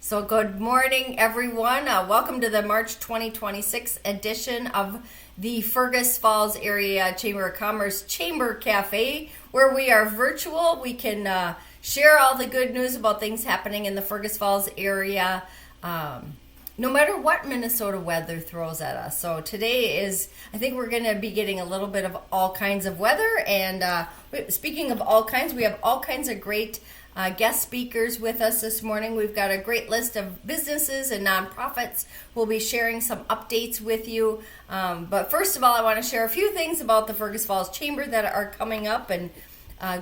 So, good morning, everyone. Welcome to the March 2026 edition of the Fergus Falls Area Chamber of Commerce Chamber Cafe, where we are virtual. We can share all the good news about things happening in the Fergus Falls area, no matter what Minnesota weather throws at us. So, today I think we're going to be getting a little bit of all kinds of weather. And speaking of all kinds, we have all kinds of great guest speakers with us this morning. We've got a great list of businesses and nonprofits. We'll be sharing some updates with you. But first of all, I want to share a few things about the Fergus Falls Chamber that are coming up and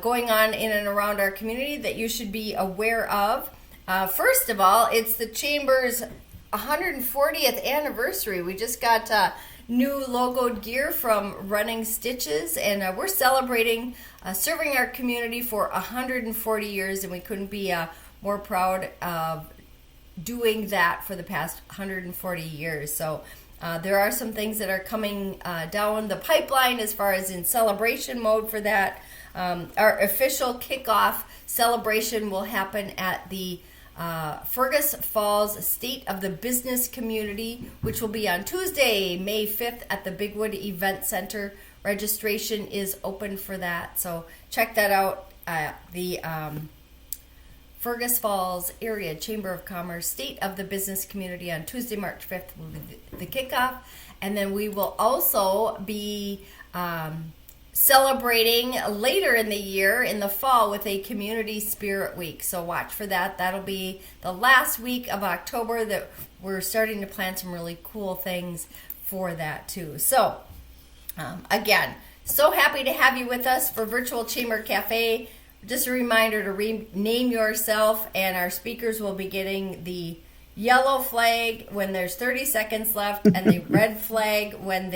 going on in and around our community that you should be aware of. First of all, it's the Chamber's 140th anniversary. We just got new logoed gear from Running Stitches, and we're celebrating serving our community for 140 years, and we couldn't be more proud of doing that for the past 140 years. So there are some things that are coming down the pipeline as far as in celebration mode for that. Our official kickoff celebration will happen at the Fergus Falls State of the Business Community, which will be on Tuesday, May 5th at the Bigwood Event Center. Registration is open for that, so check that out. The Fergus Falls Area Chamber of Commerce State of the Business Community on Tuesday, March 5th will be the kickoff, and then we will also be celebrating later in the year in the fall with a Community Spirit Week. So watch for that. That'll be the last week of October that we're starting to plan some really cool things for that too. So again, so happy to have you with us for Virtual Chamber Cafe. Just a reminder to rename yourself, and our speakers will be getting the yellow flag when there's 30 seconds left and the red flag when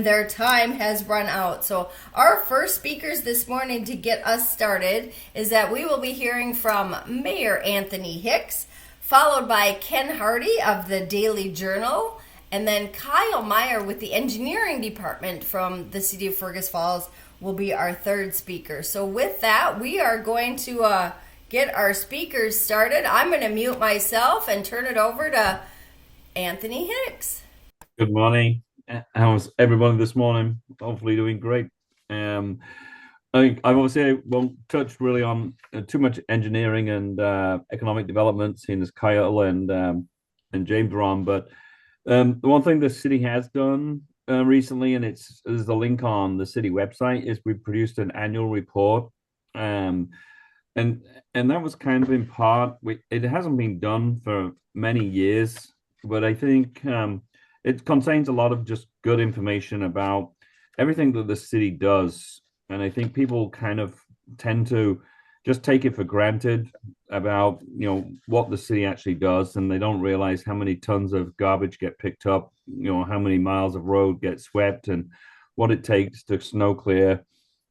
their time has run out. So our first speakers this morning to get us started is that we will be hearing from Mayor Anthony Hicks, followed by Ken Hardy of the Daily Journal, and then Kyle Meyer with the engineering department from the city of Fergus Falls will be our third speaker. So with that, we are going to get our speakers started. I'm going to mute myself and turn it over to Anthony Hicks. Good morning. How's everybody this morning? Hopefully doing great. I obviously won't touch really on too much engineering and economic development, seeing as Kyle and James are on. But the one thing the city has done recently, and there's the link on the city website, is we produced an annual report. And that was kind of in part, it hasn't been done for many years, but I think it contains a lot of just good information about everything that the city does. And I think people kind of tend to just take it for granted about, what the city actually does. And they don't realize how many tons of garbage get picked up, how many miles of road get swept and what it takes to snow clear.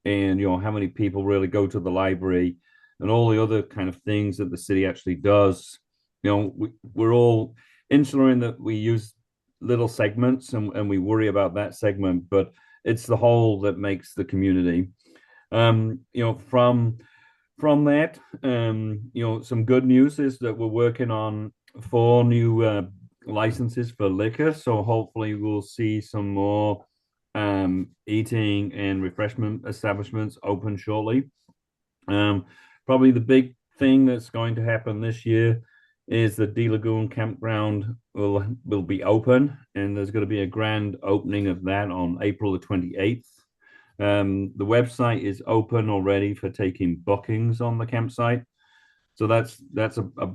And, how many people really go to the library and all the other kind of things that the city actually does. We're all insular in that we use little segments and we worry about that segment, but it's the whole that makes the community. From that, some good news is that we're working on 4 new licenses for liquor, so hopefully we'll see some more eating and refreshment establishments open shortly. Probably the big thing that's going to happen this year is the D Lagoon campground will be open, and there's going to be a grand opening of that on April the 28th. The website is open already for taking bookings on the campsite, so that's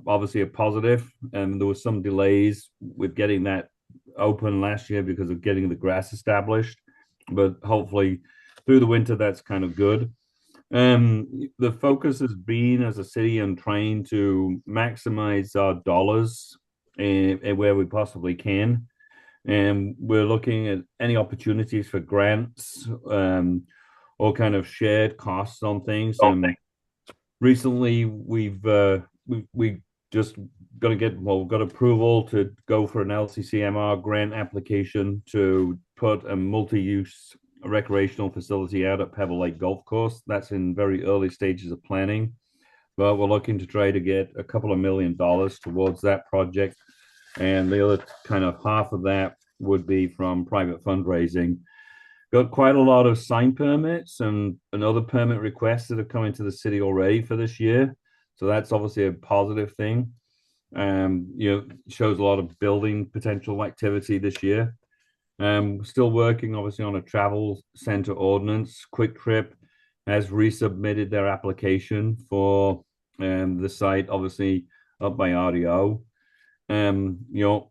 obviously a positive. And there was some delays with getting that open last year because of getting the grass established, but hopefully through the winter that's kind of good. The focus has been as a city on trying to maximize our dollars where we possibly can. And we're looking at any opportunities for grants or kind of shared costs on things. Recently, we've just got approval to go for an LCCMR grant application to put a multi-use recreational facility out at Pebble Lake Golf Course. That's in very early stages of planning. but we're looking to try to get a couple of $1 million towards that project. And the other kind of half of that would be from private fundraising. Got quite a lot of sign permits and other permit requests that have come into the city already for this year. So that's obviously a positive thing. Shows a lot of building potential activity this year. Still working obviously on a travel center ordinance. Quick Trip has resubmitted their application for the site, obviously up by RDO. Um, you know,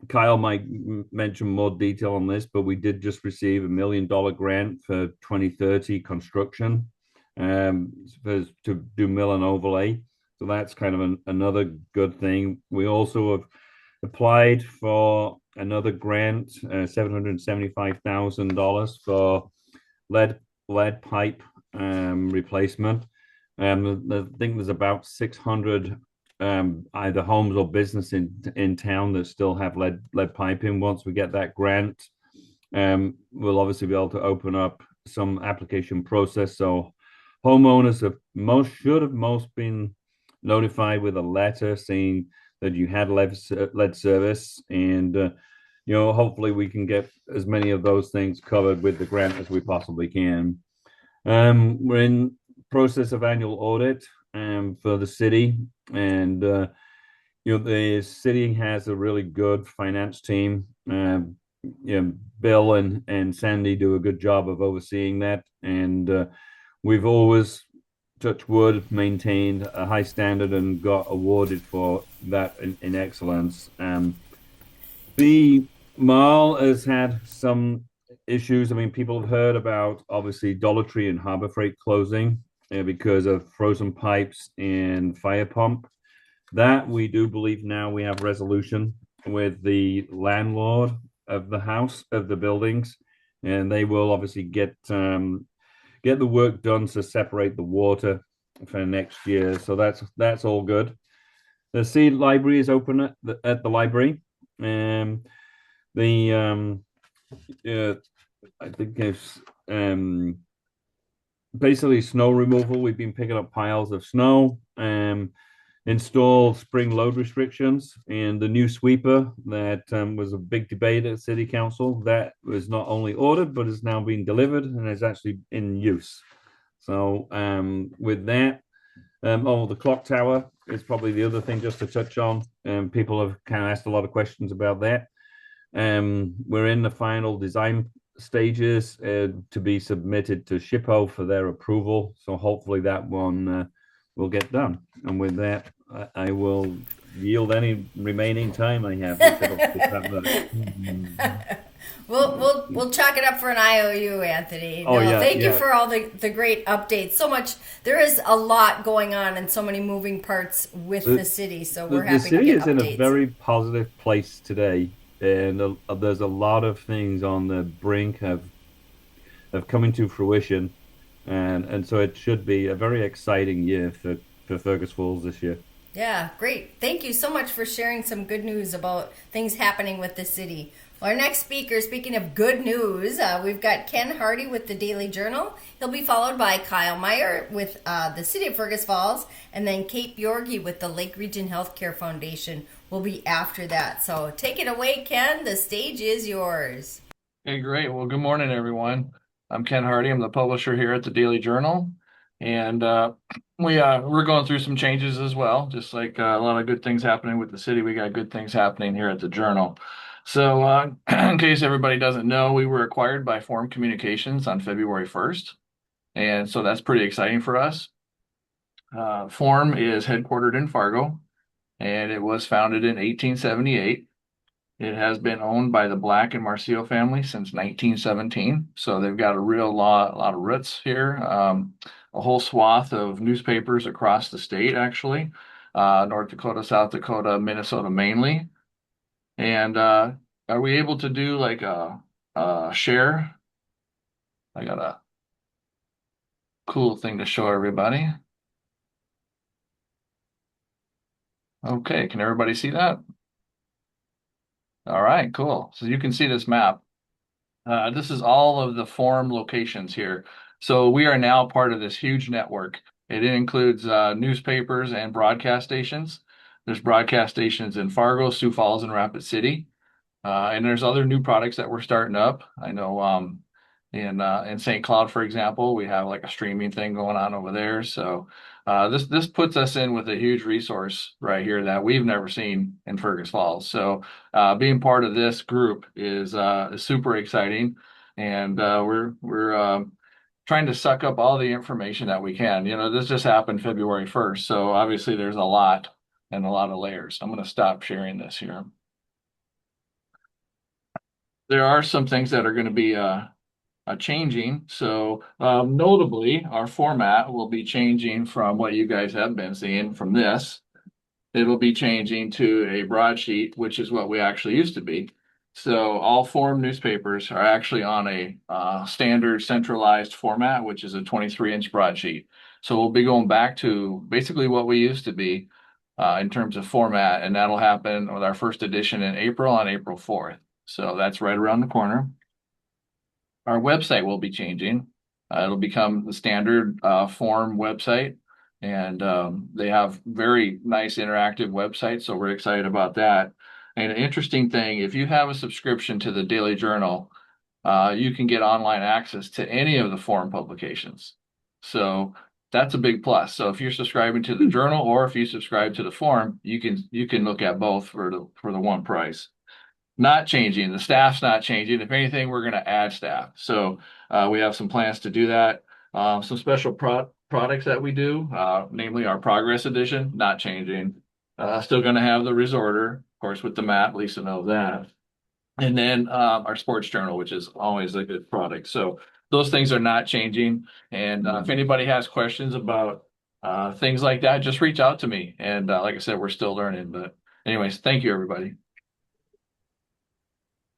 Kyle might mention more detail on this, but we did just receive $1 million grant for 2030 construction to do mill and overlay. So that's kind of another good thing. We also have applied for another grant, $775,000 for lead pipe replacement. I think there's about 600 either homes or business in town that still have lead piping. Once we get that grant, we'll obviously be able to open up some application process. So homeowners should have most been notified with a letter saying that you had lead service, and hopefully we can get as many of those things covered with the grant as we possibly can. We're in process of annual audit for the city, and the city has a really good finance team. Bill and Sandy do a good job of overseeing that, and we've always, touch wood, maintained a high standard and got awarded for that in excellence. The mall has had some issues. I mean, people have heard about obviously Dollar Tree and Harbor Freight closing because of frozen pipes and fire pump. That we do believe now we have resolution with the landlord of the house, of the buildings, and they will obviously get the work done to separate the water for next year. So that's all good. The Seed Library is open at the library. I think it's basically snow removal. We've been picking up piles of snow, installed spring load restrictions, and the new sweeper that was a big debate at City Council. That was not only ordered, but is now being delivered and is actually in use. So with that, the clock tower is probably the other thing just to touch on. People have kind of asked a lot of questions about that. We're in the final design stages to be submitted to SHPO for their approval. So hopefully that one will get done. And with that, I will yield any remaining time I have. We'll chalk it up for an IOU, Anthony. Thank you for all the great updates. So much, there is a lot going on and so many moving parts with the city. So we're happy to get updates. The city is in a very positive place today, and there's a lot of things on the brink of coming to fruition, and so it should be a very exciting year for Fergus Falls this year. Yeah, great. Thank you so much for sharing some good news about things happening with the city. Well, our next speaker, speaking of good news, we've got Ken Hardy with the Daily Journal. He'll be followed by Kyle Meyer with the City of Fergus Falls, and then Kate Bjorgi with the Lake Region Healthcare Foundation will be after that. So take it away, Ken. The stage is yours. Hey, great. Well, good morning, everyone. I'm Ken Hardy. I'm the publisher here at the Daily Journal, and we're going through some changes as well. Just like a lot of good things happening with the city, we got good things happening here at the Journal. So in case everybody doesn't know, we were acquired by Forum Communications on February 1st. And so that's pretty exciting for us. Forum is headquartered in Fargo, and it was founded in 1878. It has been owned by the Black and Marcio family since 1917. So they've got a lot of roots here. A whole swath of newspapers across the state, actually. North Dakota, South Dakota, Minnesota mainly. And are we able to do like a share? I got a cool thing to show everybody. Okay, can everybody see that? All right, cool. So you can see this map. This is all of the Forum locations here. So we are now part of this huge network. It includes newspapers and broadcast stations. There's broadcast stations in Fargo, Sioux Falls, and Rapid City. And there's other new products that we're starting up. I know in St. Cloud, for example, we have like a streaming thing going on over there. So this puts us in with a huge resource right here that we've never seen in Fergus Falls. So being part of this group is super exciting, and we're trying to suck up all the information that we can. You know, this just happened February 1st, so obviously there's a lot and a lot of layers. I'm going to stop sharing this here. There are some things that are going to be changing. So notably, our format will be changing from what you guys have been seeing from this. It'll be changing to a broadsheet, which is what we actually used to be. So all forum newspapers are actually on a standard centralized format, which is a 23-inch broadsheet. So we'll be going back to basically what we used to be in terms of format, and that'll happen with our first edition in April, on April 4th. So that's right around the corner. Our website will be changing. It'll become the standard forum website, and they have very nice interactive websites, so we're excited about that. And an interesting thing, if you have a subscription to the Daily Journal, you can get online access to any of the forum publications. So that's a big plus. So if you're subscribing to the Journal, or if you subscribe to the forum, you can look at both for the one price. Not changing. The staff's not changing. If anything, we're going to add staff. So we have some plans to do that. Some special products that we do, namely our Progress Edition, not changing. Still going to have the Resorter, of course, with the map. Lisa knows that. And then our Sports Journal, which is always a good product. So those things are not changing. And if anybody has questions about things like that, just reach out to me. And like I said, we're still learning. But anyways, thank you, everybody.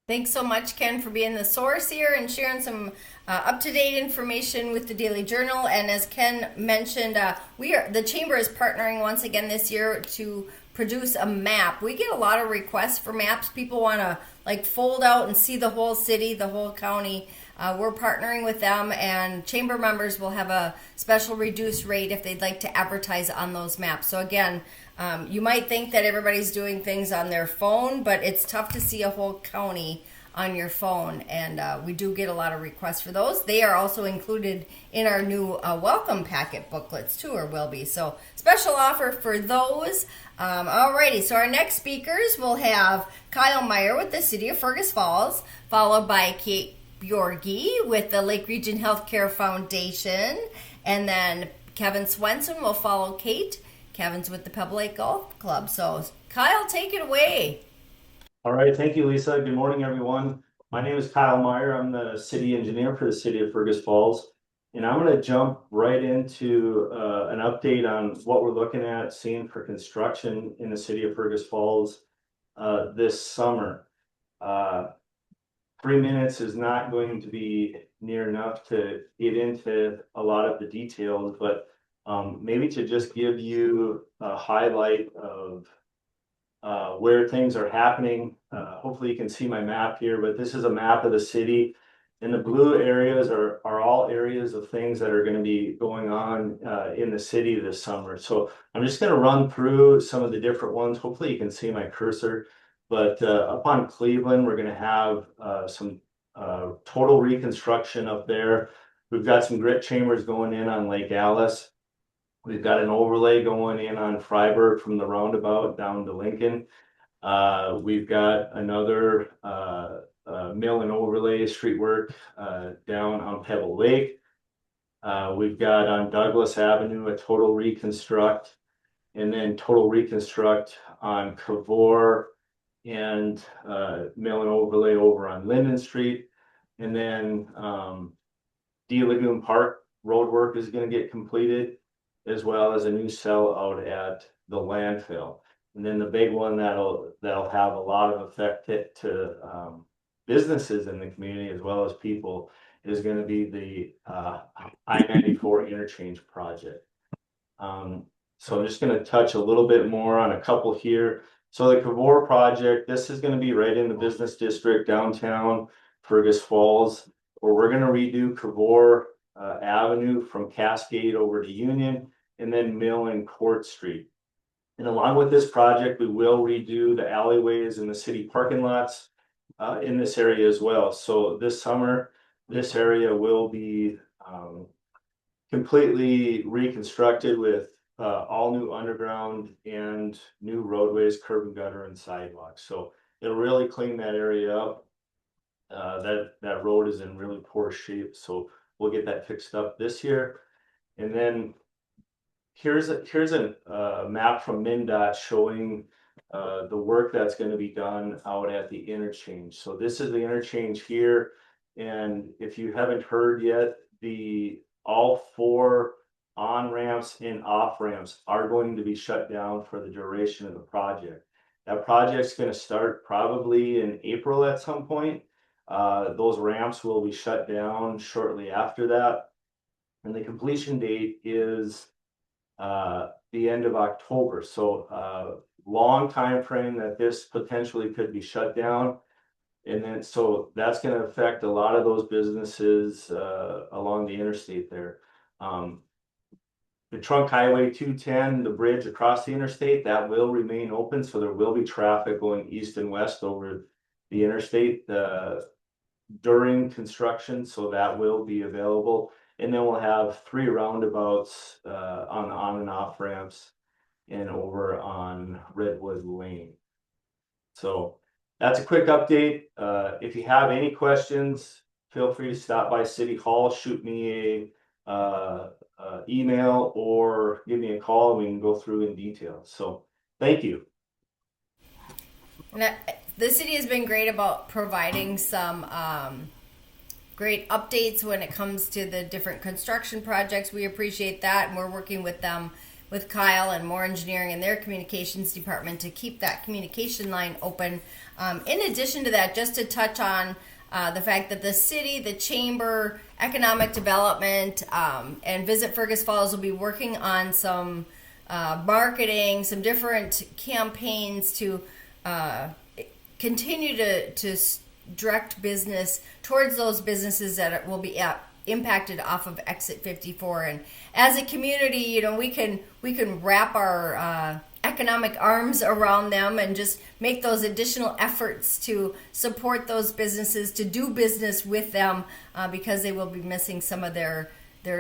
Thanks so much, Ken, for being the source here and sharing some up-to-date information with the Daily Journal. And as Ken mentioned, the Chamber is partnering once again this year to produce a map. We get a lot of requests for maps. People want to like fold out and see the whole city, the whole county. We're partnering with them, and Chamber members will have a special reduced rate if they'd like to advertise on those maps. So again, you might think that everybody's doing things on their phone, but it's tough to see a whole county on your phone, and we do get a lot of requests for those. They are also included in our new welcome packet booklets too, or will be. So special offer for those. Alrighty, so our next speakers will have Kyle Meyer with the City of Fergus Falls, followed by Kate Bjorgi with the Lake Region Healthcare Foundation, and then Kevin Swenson will follow Kate. Kevin's with the Pebble Lake Golf Club. So Kyle, take it away. All right, thank you, Lisa. Good morning, everyone. My name is Kyle Meyer. I'm the city engineer for the City of Fergus Falls, and I'm going to jump right into an update on what we're looking at seeing for construction in the City of Fergus Falls this summer. 3 minutes is not going to be near enough to get into a lot of the details, but maybe to just give you a highlight of where things are happening. Hopefully you can see my map here, but this is a map of the city, and the blue areas are all areas of things that are going to be going on in the city this summer. So I'm just going to run through some of the different ones. Hopefully you can see my cursor, but up on Cleveland, we're going to have some total reconstruction up there. We've got some grit chambers going in on Lake Alice. We've got an overlay going in on Freiburg from the roundabout down to Lincoln. We've got another mill and overlay street work down on Pebble Lake. We've got on Douglas Avenue a total reconstruct, and then total reconstruct on Cavour and mill and overlay over on Linden Street. And then D Lagoon Park road work is going to get completed, as well as a new cell out at the landfill. And then the big one that'll have a lot of effect to businesses in the community as well as people is going to be the I-94 interchange project. So I'm just going to touch a little bit more on a couple here. So the Cavour project, this is going to be right in the business district downtown Fergus Falls, where we're going to redo Cavour Avenue from Cascade over to Union, and then Mill and Court Street. And along with this project, we will redo the alleyways and the city parking lots in this area as well. So this summer, this area will be completely reconstructed with all new underground and new roadways, curb and gutter, and sidewalks. So it'll really clean that area up. That road is in really poor shape, so we'll get that fixed up this year. And then here's a map from MnDOT showing the work that's going to be done out at the interchange. So this is the interchange here, and if you haven't heard yet, all 4 on ramps and off ramps are going to be shut down for the duration of the project. That project's going to start probably in April at some point. Those ramps will be shut down shortly after that, and the completion date is the end of October. So long time frame that this potentially could be shut down. And then so that's going to affect a lot of those businesses along the interstate there. The trunk highway 210, the bridge across the interstate, that will remain open. So there will be traffic going east and west over the interstate during construction. So that will be available. And then we'll have 3 roundabouts on and off ramps and over on Redwood Lane. So that's a quick update. If you have any questions, feel free to stop by City Hall, shoot me a email, or give me a call and we can go through in detail. So thank you. And the city has been great about providing some great updates when it comes to the different construction projects. We appreciate that, and we're working with them, with Kyle and More Engineering and their communications department, to keep that communication line open. In addition to that, just to touch on the fact that the city, the chamber, economic development, and Visit Fergus Falls will be working on some marketing, some different campaigns to continue to direct business towards those businesses that will be impacted off of Exit 54. And as a community, you know, we can wrap our economic arms around them and just make those additional efforts to support those businesses, to do business with them, because they will be missing some of their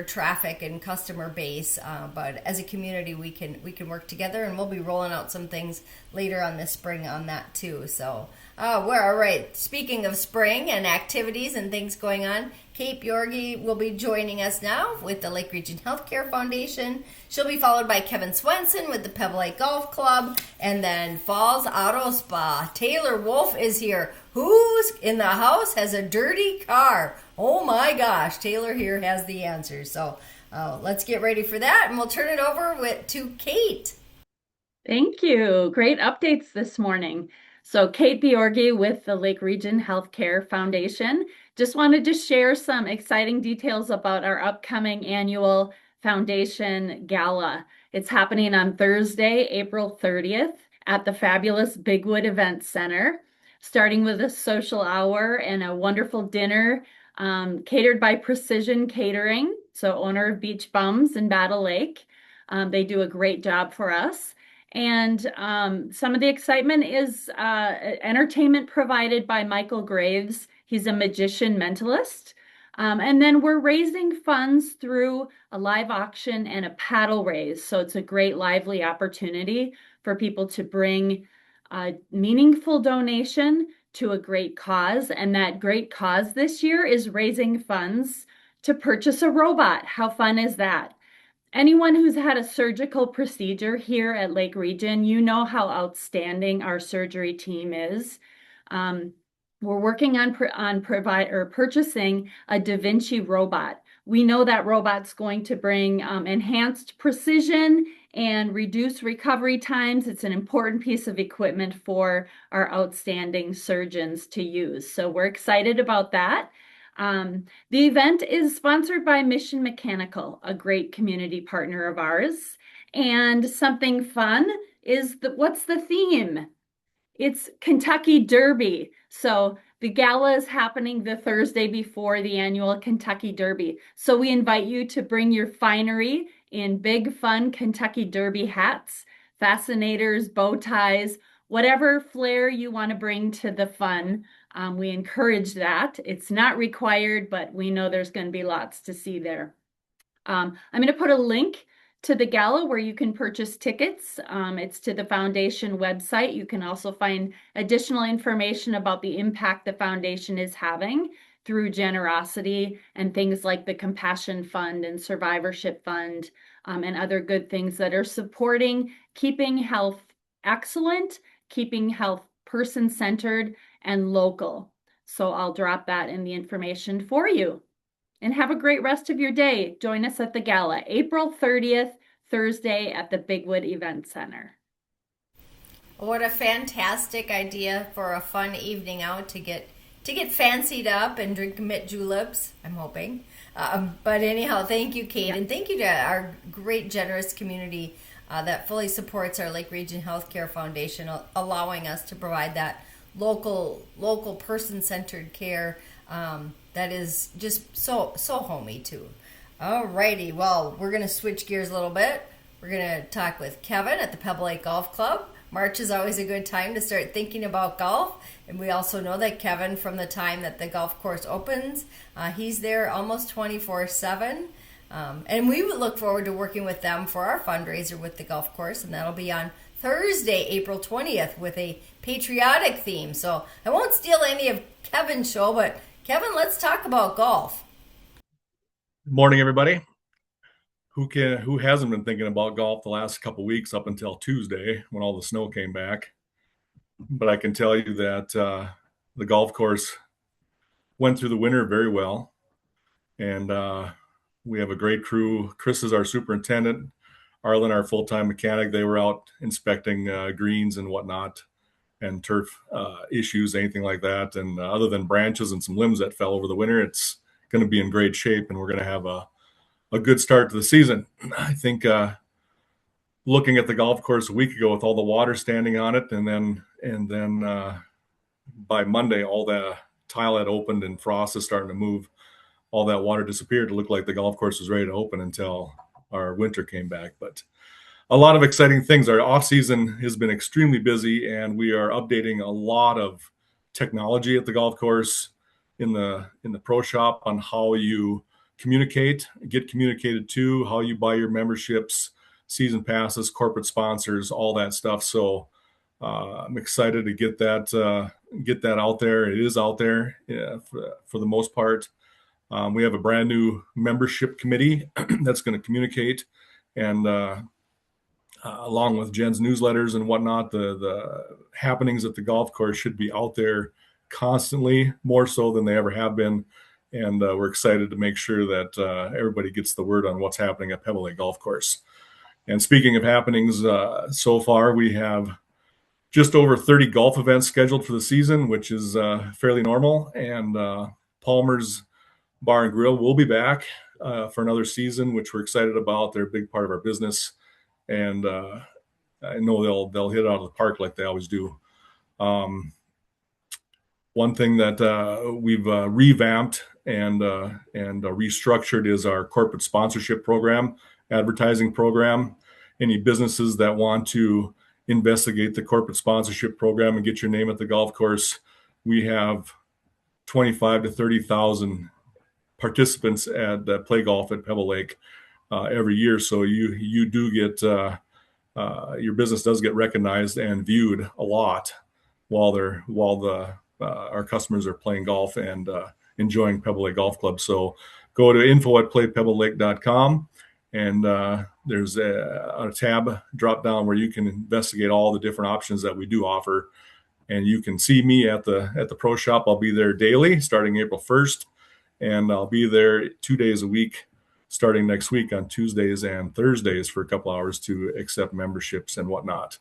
traffic and customer base. But as a community, we can work together, and we'll be rolling out some things later on this spring on that too. So we're all right. Speaking of spring and activities and things going on, Kate Bjorge will be joining us now with the Lake Region Healthcare Foundation. She'll be followed by Kevin Swenson with the Pebble Lake Golf Club, and then Falls Auto Spa. Taylor Wolf is here. Who's in the house has a dirty car? Oh my gosh, Taylor here has the answer. So let's get ready for that, and we'll turn it over to Kate. Thank you. Great updates this morning. So Kate Bjorge with the Lake Region Healthcare Foundation. Just wanted to share some exciting details about our upcoming annual Foundation Gala. It's happening on Thursday, April 30th at the fabulous Bigwood Event Center, starting with a social hour and a wonderful dinner catered by Precision Catering, so owner of Beach Bums in Battle Lake. They do a great job for us. And some of the excitement is entertainment provided by Michael Graves. He's a magician mentalist. And then we're raising funds through a live auction and a paddle raise. So it's a great lively opportunity for people to bring a meaningful donation to a great cause. And that great cause this year is raising funds to purchase a robot. How fun is that? Anyone who's had a surgical procedure here at Lake Region, you know how outstanding our surgery team is. We're working on purchasing a Da Vinci robot. We know that robot's going to bring enhanced precision and reduce recovery times. It's an important piece of equipment for our outstanding surgeons to use. So we're excited about that. The event is sponsored by Mission Mechanical, a great community partner of ours. And something fun is what's the theme? It's Kentucky Derby. So the gala is happening the Thursday before the annual Kentucky Derby. So we invite you to bring your finery in big fun Kentucky Derby hats, fascinators, bow ties, whatever flair you want to bring to the fun. We encourage that. It's not required, but we know there's going to be lots to see there. I'm going to put a link to the gala where you can purchase tickets. It's to the foundation website. You can also find additional information about the impact the foundation is having through generosity and things like the Compassion Fund and Survivorship Fund, and other good things that are supporting keeping health excellent, keeping health person-centered and local. So I'll drop that in the information for you. And have a great rest of your day. Join us at the gala, April 30th, Thursday at the Bigwood Event Center. What a fantastic idea for a fun evening out to get fancied up and drink mint juleps, I'm hoping. But anyhow, thank you, Kate, and thank you to our great, generous community that fully supports our Lake Region Healthcare Foundation, allowing us to provide that local person-centered care that is just so homey too. Alrighty, well, we're going to switch gears a little bit. We're going to talk with Kevin at the Pebble Lake Golf Club. March is always a good time to start thinking about golf. And we also know that Kevin, from the time that the golf course opens, he's there almost 24/7. And we would look forward to working with them for our fundraiser with the golf course. And that'll be on Thursday, April 20th with a patriotic theme. So I won't steal any of Kevin's show, but Kevin, let's talk about golf. Good morning, everybody. Who hasn't been thinking about golf the last couple weeks up until Tuesday when all the snow came back? But I can tell you that the golf course went through the winter very well, and we have a great crew. Chris is our superintendent, Arlen our full-time mechanic. They were out inspecting greens and whatnot, and turf issues, anything like that. And other than branches and some limbs that fell over the winter, it's going to be in great shape, and we're going to have a good start to the season. I think looking at the golf course a week ago with all the water standing on it, and then by Monday, all the tile had opened and frost is starting to move. All that water disappeared. It looked like the golf course was ready to open until our winter came back. But a lot of exciting things. Our off season has been extremely busy, and we are updating a lot of technology at the golf course in the pro shop on how you communicate, get communicated to, how you buy your memberships, season passes, corporate sponsors, all that stuff. So I'm excited to get that out there. It is out there for the most part. We have a brand new membership committee that's going to communicate, and along with Jen's newsletters and whatnot, the happenings at the golf course should be out there constantly, more so than they ever have been. And we're excited to make sure that everybody gets the word on what's happening at Pebble Lake Golf Course. And speaking of happenings, so far we have just over 30 golf events scheduled for the season, which is fairly normal. And Palmer's Bar and Grill will be back for another season, which we're excited about. They're a big part of our business, and I know they'll hit it out of the park like they always do. One thing that we've revamped and restructured is our corporate sponsorship program, advertising program. Any businesses that want to investigate the corporate sponsorship program and get your name at the golf course, we have 25 to 30,000 participants that play golf at Pebble Lake every year. So you do get your business does get recognized and viewed a lot while our customers are playing golf and enjoying Pebble Lake Golf Club. So go to info@playpebblelake.com, and there's a tab drop down where you can investigate all the different options that we do offer. And you can see me at the pro shop. I'll be there daily starting April 1st, and I'll be there 2 days a week starting next week on Tuesdays and Thursdays for a couple hours to accept memberships and whatnot.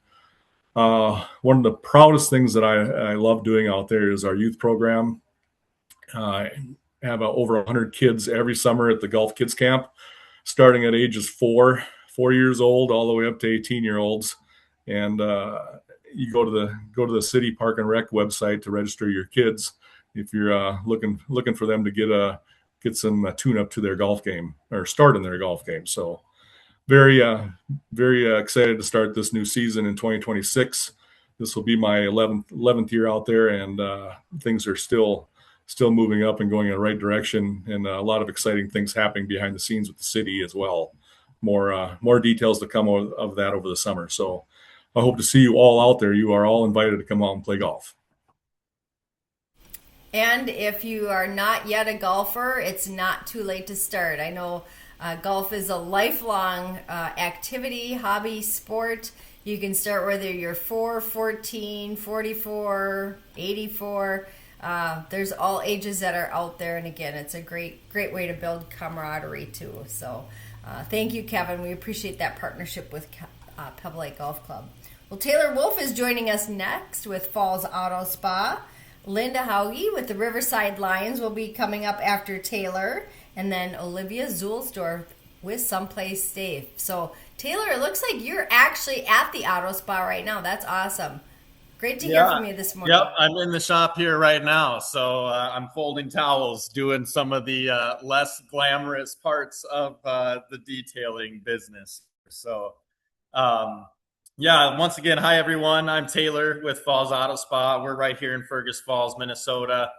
One of the proudest things that I love doing out there is our youth program. I have over 100 kids every summer at the Golf Kids Camp, starting at ages 4 years old, all the way up to 18-year-olds. And you go to the city Park and Rec website to register your kids if you're looking for them to get some tune up to their golf game or start in their golf game. So very excited to start this new season in 2026. This will be my 11th year out there, and things are still moving up and going in the right direction, and a lot of exciting things happening behind the scenes with the city as well. More details to come of that over the summer. So I hope to see you all out there. You are all invited to come out and play golf. And if you are not yet a golfer, it's not too late to start. I know golf is a lifelong activity, hobby, sport. You can start whether you're 4, 14, 44, 84. There's all ages that are out there. And again, it's a great way to build camaraderie too. So thank you, Kevin. We appreciate that partnership with Pebble Lake Golf Club. Well, Taylor Wolf is joining us next with Falls Auto Spa. Linda Hauge with the Riverside Lions will be coming up after Taylor, and then Olivia Zulsdorf with Someplace Safe. So, Taylor, it looks like you're actually at the auto spa right now. That's awesome. Great to hear from you this morning. Yep, I'm in the shop here right now. So I'm folding towels, doing some of the less glamorous parts of the detailing business. So, once again, hi, everyone. I'm Taylor with Falls Auto Spa. We're right here in Fergus Falls, Minnesota.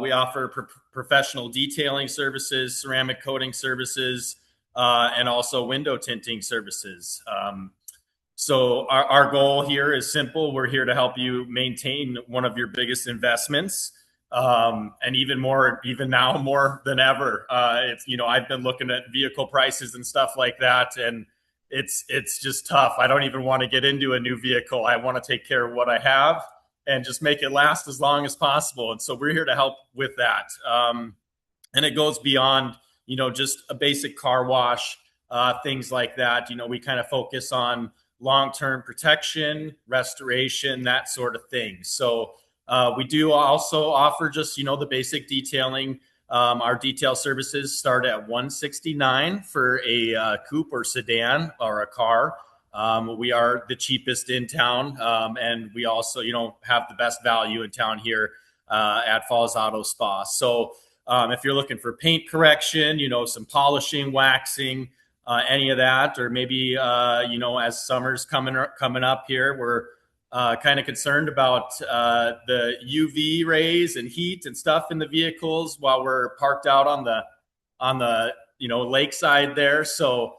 We offer professional detailing services, ceramic coating services, and also window tinting services. So our goal here is simple. We're here to help you maintain one of your biggest investments. And even now more than ever. I've been looking at vehicle prices and stuff like that, and it's just tough. I don't even want to get into a new vehicle. I want to take care of what I have and just make it last as long as possible. And so we're here to help with that. And it goes beyond, just a basic car wash, things like that. We kind of focus on long-term protection, restoration, that sort of thing. So we do also offer just, the basic detailing. Our detail services start at $169 for a coupe or sedan or a car. We are the cheapest in town, and we also, have the best value in town here at Falls Auto Spa. So if you're looking for paint correction, some polishing, waxing, any of that, or maybe as summer's coming up here, we're kind of concerned about the UV rays and heat and stuff in the vehicles while we're parked out on the lakeside there. So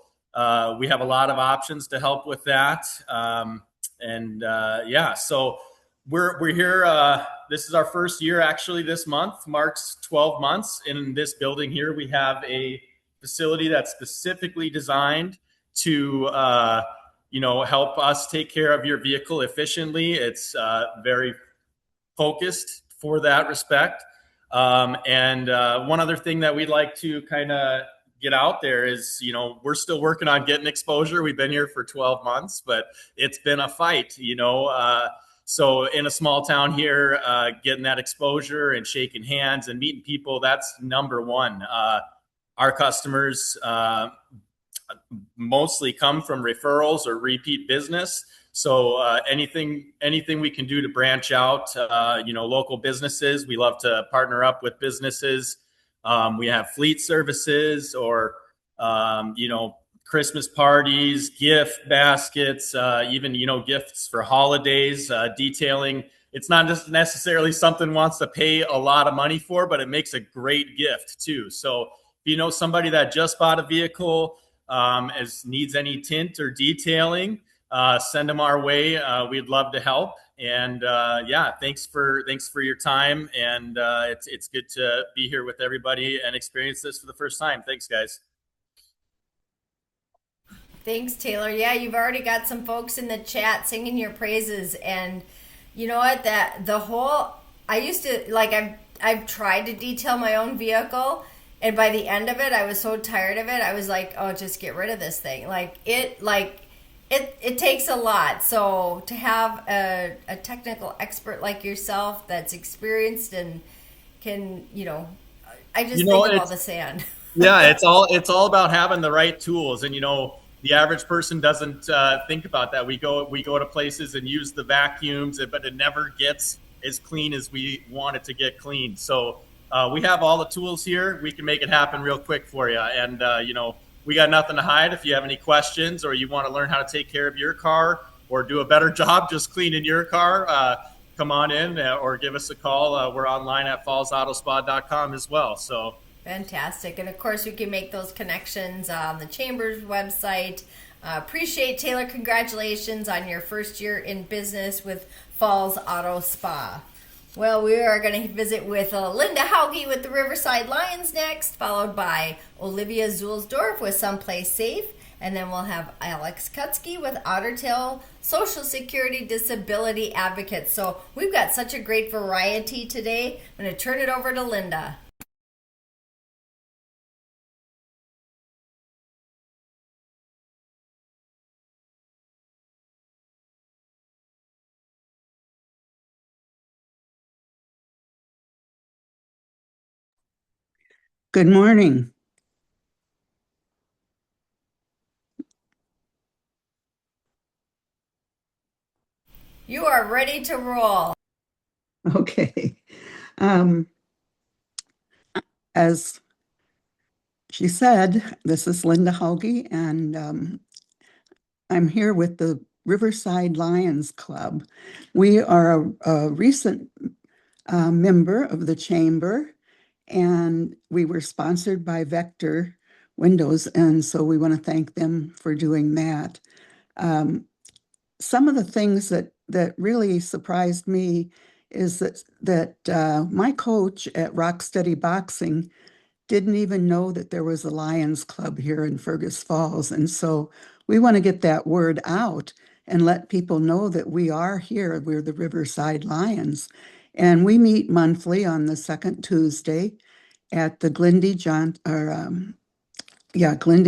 we have a lot of options to help with that. So we're here. This is our first year, actually. This month marks 12 months in this building here. We have a facility that's specifically designed to help us take care of your vehicle efficiently. It's very focused for that respect. And one other thing that we'd like to kind of get out there is, we're still working on getting exposure. We've been here for 12 months, but it's been a fight, So in a small town here, getting that exposure and shaking hands and meeting people, that's number one. Our customers mostly come from referrals or repeat business. So anything we can do to branch out, local businesses, we love to partner up with businesses. We have fleet services or, Christmas parties, gift baskets, even, gifts for holidays, detailing. It's not just necessarily something wants to pay a lot of money for, but it makes a great gift too. So if you know somebody that just bought a vehicle, needs any tint or detailing, send them our way. We'd love to help. And thanks for your time. And it's good to be here with everybody and experience this for the first time. Thanks, guys. Thanks, Taylor. Yeah, you've already got some folks in the chat singing your praises. And you know what? I've tried to detail my own vehicle. And by the end of it, I was so tired of it. I was like, oh, just get rid of this thing. It takes a lot. So to have a technical expert like yourself that's experienced and can, I just think of all the sand. Yeah, it's all about having the right tools. And, the average person doesn't think about that. We go to places and use the vacuums, but it never gets as clean as we want it to get clean. So we have all the tools here. We can make it happen real quick for you. And, we got nothing to hide. If you have any questions or you want to learn how to take care of your car or do a better job just cleaning your car, come on in or give us a call. We're online at fallsautospa.com as well. So fantastic. And of course, you can make those connections on the Chamber's website. Appreciate Taylor. Congratulations on your first year in business with Falls Auto Spa. Well, we are going to visit with Linda Hauge with the Riverside Lions next, followed by Olivia Zulsdorf with Someplace Safe. And then we'll have Alex Kutsky with Ottertail Social Security Disability Advocates. So we've got such a great variety today. I'm going to turn it over to Linda. Good morning. You are ready to roll. Okay. As she said, this is Linda Hauge, and I'm here with the Riverside Lions Club. We are a recent member of the Chamber, and we were sponsored by Vector Windows, and so we want to thank them for doing that. Some of the things that really surprised me is that my coach at Rocksteady Boxing didn't even know that there was a Lions Club here in Fergus Falls. And so we want to get that word out and let people know that we are here. We're the Riverside Lions. And we meet monthly on the second Tuesday at the Glindy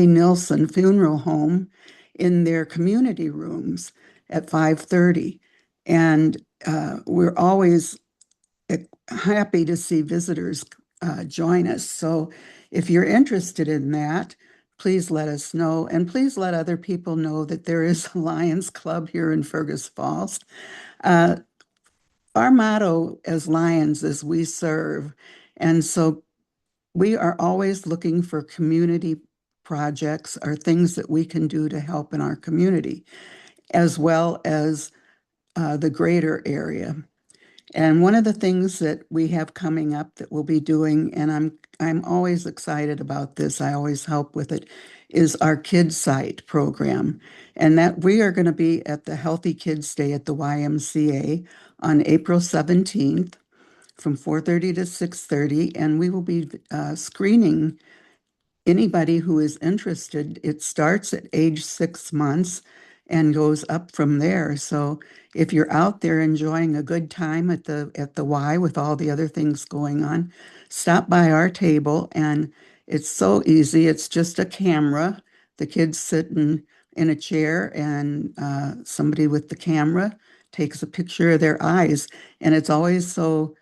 Nilsson Funeral Home in their community rooms at 5:30. And we're always happy to see visitors join us. So if you're interested in that, please let us know. And please let other people know that there is a Lions Club here in Fergus Falls. Our motto as Lions is we serve. And so we are always looking for community projects or things that we can do to help in our community, as well as the greater area. And one of the things that we have coming up that we'll be doing, and I'm always excited about this, I always help with it, is our Kids Site program. And that we are going to be at the Healthy Kids Day at the YMCA on April 17th from 4:30 to 6:30, and we will be screening anybody who is interested. It starts at age 6 months and goes up from there. So if you're out there enjoying a good time at the Y with all the other things going on, stop by our table, and it's so easy. It's just a camera. The kids sit in a chair, and somebody with the camera takes a picture of their eyes. And it's always so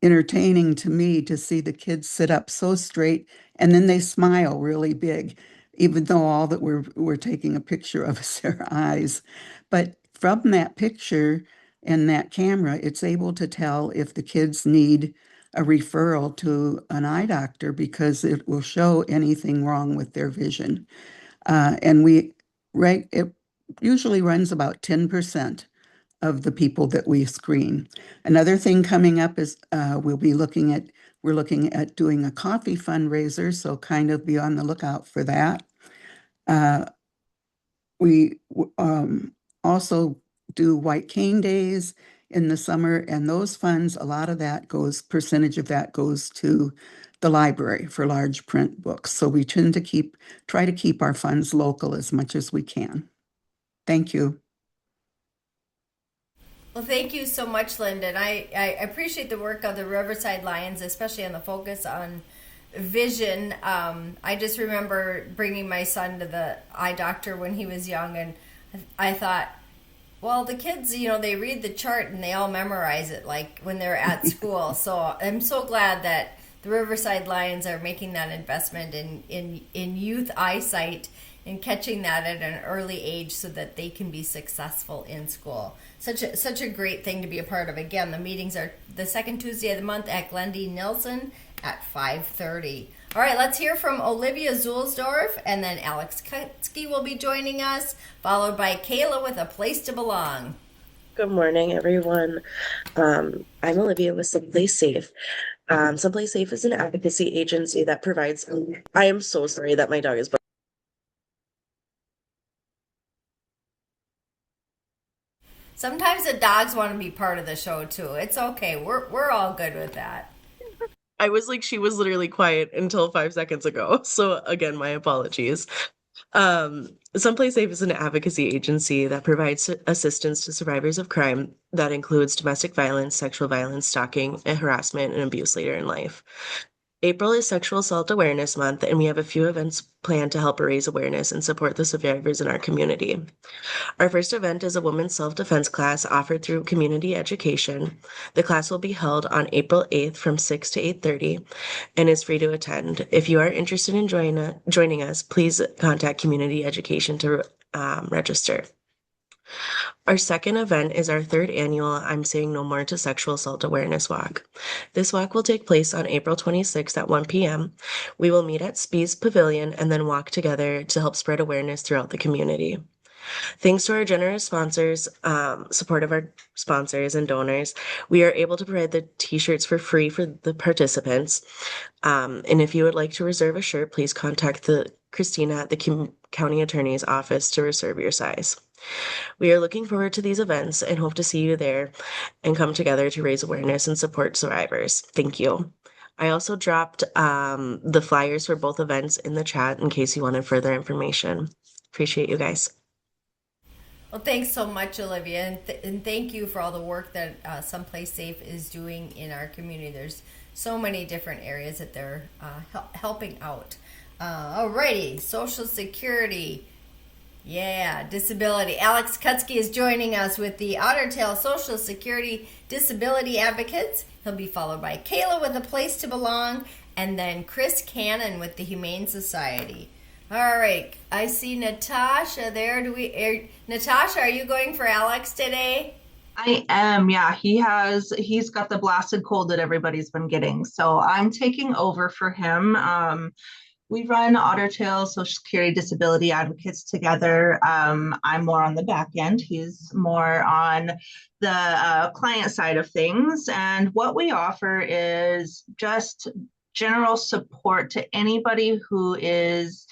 entertaining to me to see the kids sit up so straight, and then they smile really big, even though all that we're taking a picture of is their eyes. But from that picture and that camera, it's able to tell if the kids need a referral to an eye doctor, because it will show anything wrong with their vision. And it usually runs about 10% of the people that we screen. Another thing coming up is we're looking at doing a coffee fundraiser, so kind of be on the lookout for that. We also do White Cane Days in the summer, and those funds, percentage of that goes to the library for large print books. So we tend to try to keep our funds local as much as we can. Thank you. Well, thank you so much, Linda. And I appreciate the work of the Riverside Lions, especially on the focus on vision. I just remember bringing my son to the eye doctor when he was young, and I thought, well, the kids, they read the chart and they all memorize it like when they're at school. So I'm so glad that the Riverside Lions are making that investment in youth eyesight and catching that at an early age so that they can be successful in school. Such a great thing to be a part of. Again, the meetings are the second Tuesday of the month at Glendy Nilsson at 5:30. All right, let's hear from Olivia Zulsdorf, and then Alex Kutsky will be joining us, followed by Kayla with A Place to Belong. Good morning, everyone. I'm Olivia with Someplace Safe. Someplace Safe is an advocacy agency that provides. I am so sorry that my dog is. Sometimes the dogs want to be part of the show too. It's okay. We're all good with that. I was like, she was literally quiet until 5 seconds ago. So again, my apologies. Someplace Safe is an advocacy agency that provides assistance to survivors of crime that includes domestic violence, sexual violence, stalking, and harassment and abuse later in life. April is Sexual Assault Awareness Month, and we have a few events planned to help raise awareness and support the survivors in our community. Our first event is a women's self-defense class offered through community education. The class will be held on April 8th from 6 to 8:30 and is free to attend. If you are interested in joining us, please contact community education to register. Our second event is our third annual I'm Saying No More to Sexual Assault Awareness Walk. This walk will take place on April 26th at 1 p.m. We will meet at Spees Pavilion and then walk together to help spread awareness throughout the community. Thanks to our generous sponsors, support of our sponsors and donors, we are able to provide the t-shirts for free for the participants. And if you would like to reserve a shirt, please contact Christina at the county attorney's office to reserve your size. We are looking forward to these events and hope to see you there and come together to raise awareness and support survivors. Thank you. I also dropped the flyers for both events in the chat in case you wanted further information. Appreciate you guys. Well, thanks so much, Olivia, and thank you for all the work that Someplace Safe is doing in our community. There's so many different areas that they're helping out. Alrighty, Social Security. Yeah, disability. Alex Kutsky is joining us with the Otter Tail Social Security Disability Advocates. He'll be followed by Kayla with A Place to Belong, and then Chris Cannon with the Humane Society. All right, I see Natasha there. Natasha, are you going for Alex today? I am, yeah. He's got the blasted cold that everybody's been getting, so I'm taking over for him. We run Otter Tail Social Security Disability Advocates together. I'm more on the back end. He's more on the client side of things. And what we offer is just general support to anybody who is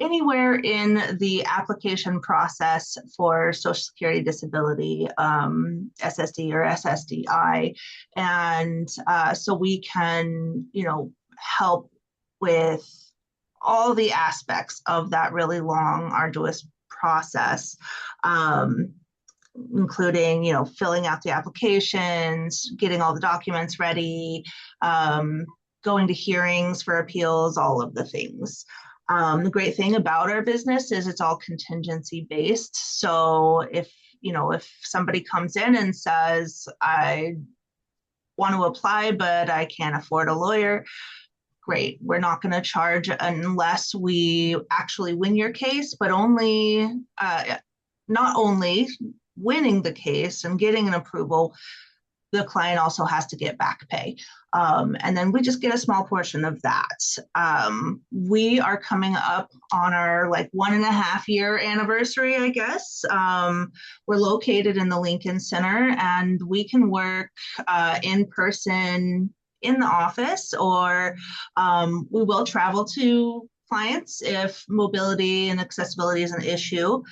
anywhere in the application process for Social Security Disability, SSD or SSDI. And so we can, help with all the aspects of that really long, arduous process, including, filling out the applications, getting all the documents ready, going to hearings for appeals, all of the things. The great thing about our business is it's all contingency based. So if somebody comes in and says, I want to apply, but I can't afford a lawyer, great. We're not going to charge unless we actually win your case, but not only winning the case and getting an approval, the client also has to get back pay. And then we just get a small portion of that. We are coming up on our 1.5 year anniversary, I guess. We're located in the Lincoln Center, and we can work in person in the office, or we will travel to clients if mobility and accessibility is an issue,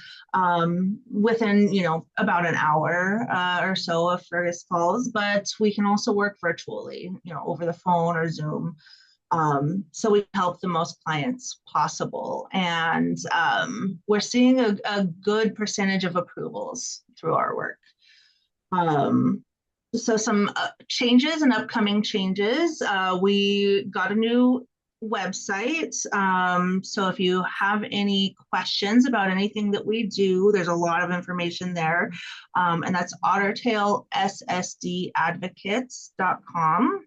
within about an hour or so of Fergus Falls. But we can also work virtually, over the phone or Zoom. So we help the most clients possible, and we're seeing a good percentage of approvals through our work. So some changes and upcoming changes. We got a new website. So if you have any questions about anything that we do, there's a lot of information there. And that's ottertailssdadvocates.com.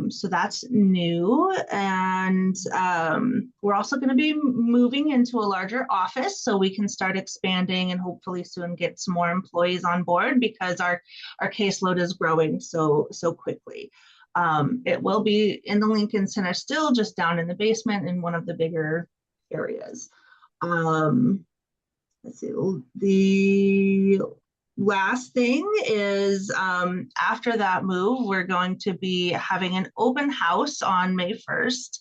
So that's new. And we're also going to be moving into a larger office so we can start expanding and hopefully soon get some more employees on board, because our caseload is growing so quickly. It will be in the Lincoln Center still, just down in the basement in one of the bigger areas. Let's see, the last thing is after that move, we're going to be having an open house on May 1st.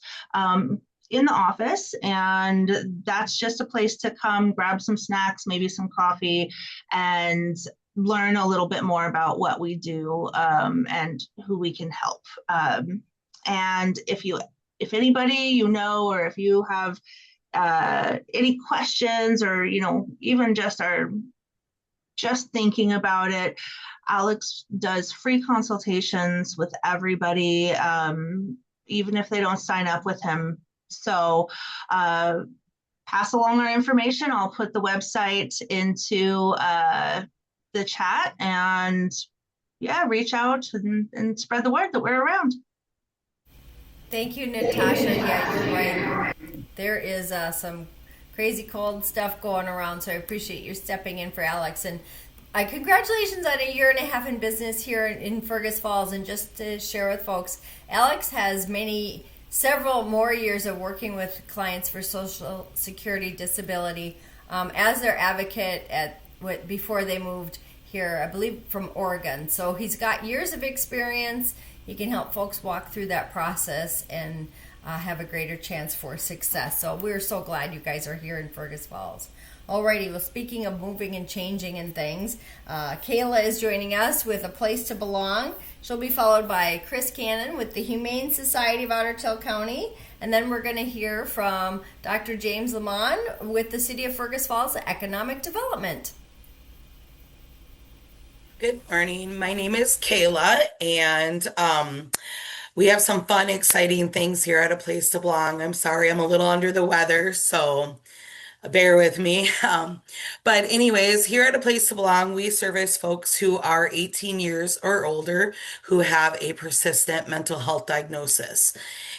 In the office, and that's just a place to come grab some snacks, maybe some coffee, and learn a little bit more about what we do and who we can help. And if anybody you know, or if you have any questions, or even just are just thinking about it, Alex does free consultations with everybody, even if they don't sign up with him. So pass along our information. I'll put the website into the chat, and reach out and spread the word that we're around. Thank you, Natasha. Yeah, you're right. There is some crazy cold stuff going around, so I appreciate you stepping in for Alex. And congratulations on a 1.5 years in business here in Fergus Falls. And just to share with folks, Alex has several more years of working with clients for Social Security disability as their advocate before they moved here, I believe from Oregon. So he's got years of experience. He can help folks walk through that process and have a greater chance for success. So we're so glad you guys are here in Fergus Falls. Alrighty, well, speaking of moving and changing and things, Kayla is joining us with A Place to Belong. She'll be followed by Chris Cannon with the Humane Society of Otter Tail County. And then we're going to hear from Dr. James Lamont with the City of Fergus Falls Economic Development. Good morning. My name is Kayla, and we have some fun, exciting things here at A Place to Belong. I'm sorry, I'm a little under the weather, so bear with me. But anyways, here at A Place to Belong, we service folks who are 18 years or older who have a persistent mental health diagnosis.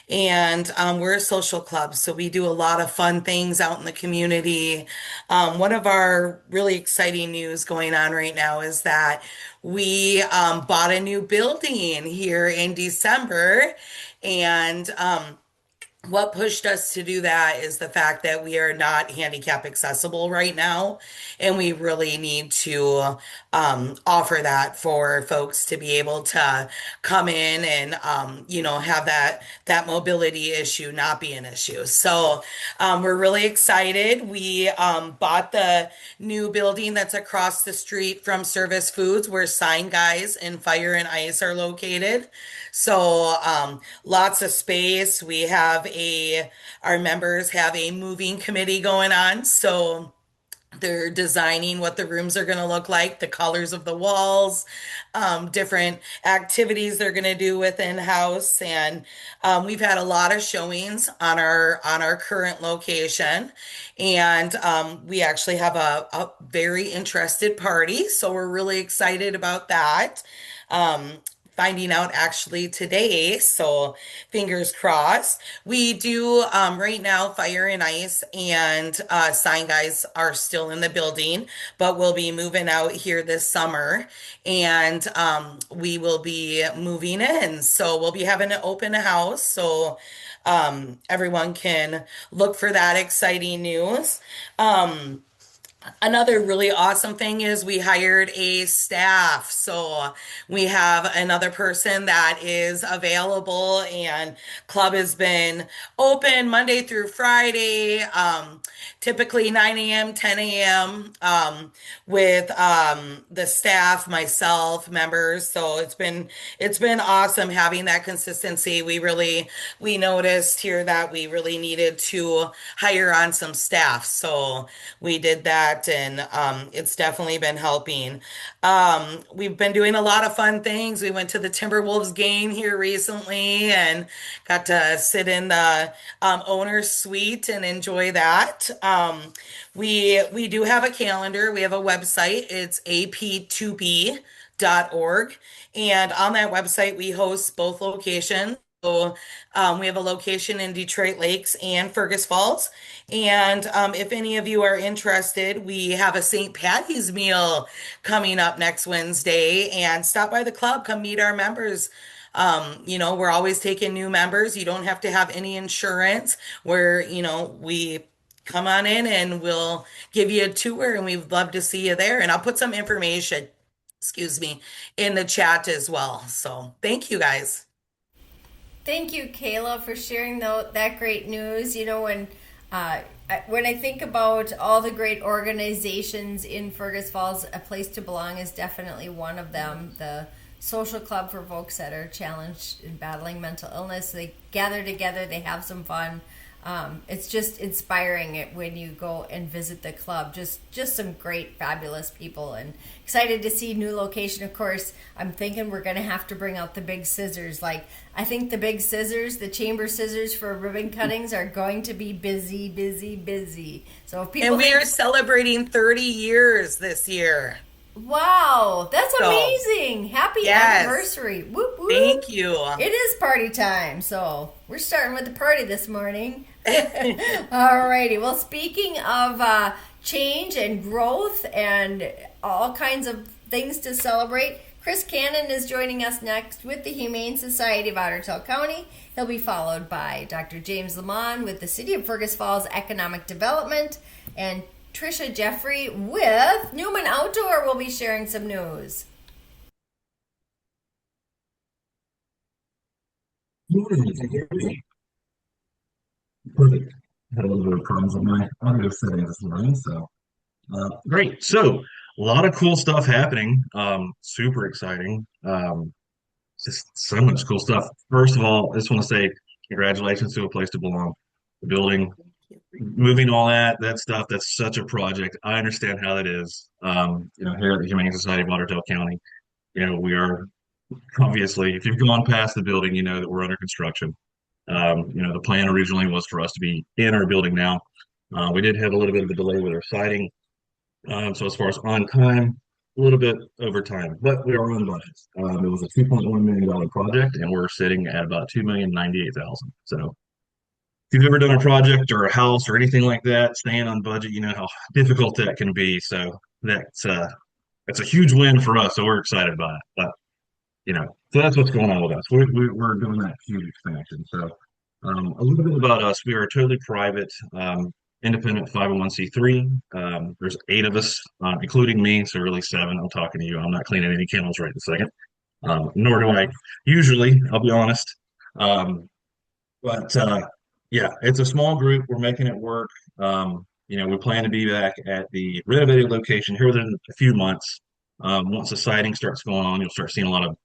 And we're a social club, so we do a lot of fun things out in the community. One of our really exciting news going on right now is that we bought a new building here in December, and what pushed us to do that is the fact that we are not handicap accessible right now, and we really need to offer that for folks to be able to come in and have that mobility issue not be an issue. So we're really excited. We bought the new building that's across the street from Service Foods, where Sign Guys and Fire and Ice are located. So lots of space. We have our members have a moving committee going on. So they're designing what the rooms are going to look like, the colors of the walls, different activities they're going to do within house. And we've had a lot of showings on our current location. And we actually have a very interested party. So we're really excited about that. Finding out actually today, so fingers crossed. We do right now, Fire and Ice and Sign Guys are still in the building, but we'll be moving out here this summer, and we will be moving in. So we'll be having an open house, so everyone can look for that exciting news. Another really awesome thing is we hired a staff. So we have another person that is available, and club has been open Monday through Friday, typically 9 a.m., 10 a.m. With the staff, myself, members. So it's been awesome having that consistency. We noticed here that we really needed to hire on some staff. So we did that. And it's definitely been helping. We've been doing a lot of fun things. We went to the Timberwolves game here recently and got to sit in the owner's suite and enjoy that. We do have a calendar. We have a website. It's ap2b.org. And on that website, we host both locations. So we have a location in Detroit Lakes and Fergus Falls. And if any of you are interested, we have a St. Patty's meal coming up next Wednesday. And stop by the club, come meet our members. We're always taking new members. You don't have to have any insurance. We come on in and we'll give you a tour and we'd love to see you there. And I'll put some information, excuse me, in the chat as well. So thank you guys. Thank you, Kayla, for sharing that great news. When I think about all the great organizations in Fergus Falls, A Place to Belong is definitely one of them. The Social Club for folks that are challenged in battling mental illness. They gather together, they have some fun. It's just inspiring when you go and visit the club. Just some great, fabulous people, and excited to see new location. Of course, I'm thinking we're going to have to bring out the big scissors. I think the big scissors, the chamber scissors for ribbon cuttings, are going to be busy, busy, busy. So if people we are celebrating 30 years this year. Wow, that's amazing. Happy anniversary. Whoop, whoop. Thank you. It is party time, so we're starting with the party this morning. Alrighty. Well, speaking of change and growth and all kinds of things to celebrate, Chris Cannon is joining us next with the Humane Society of Otter Tail County. He'll be followed by Dr. James Lamont with the City of Fergus Falls Economic Development, and Trisha Jeffrey with Newman Outdoor will be sharing some news. Perfect. Had a little bit of problems with my audio settings this morning, so great. So a lot of cool stuff happening. Super exciting. Just so much cool stuff. First of all, I just want to say congratulations to A Place to Belong. The building, moving all that stuff, that's such a project. I understand how that is. Here at the Humane Society of Otter Tail County, we are obviously, if you've gone past the building, you know that we're under construction. The plan originally was for us to be in our building now. We did have a little bit of a delay with our siding. So as far as on time, a little bit over time, but we are on budget. It was a $2.1 million project, and we're sitting at about $2,098,000. So if you've ever done a project or a house or anything like that, staying on budget, you know how difficult that can be. So that's a huge win for us. So we're excited about it. But so that's what's going on with us. We're doing that huge expansion. So a little bit about us. We are a totally private, independent 501c3. There's 8 of us, including me, so really 7. I'm talking to you. I'm not cleaning any kennels right this second. Nor do I usually, I'll be honest. Yeah, it's a small group. We're making it work. We plan to be back at the renovated location here within a few months. Once the siding starts going on, you'll start seeing a lot of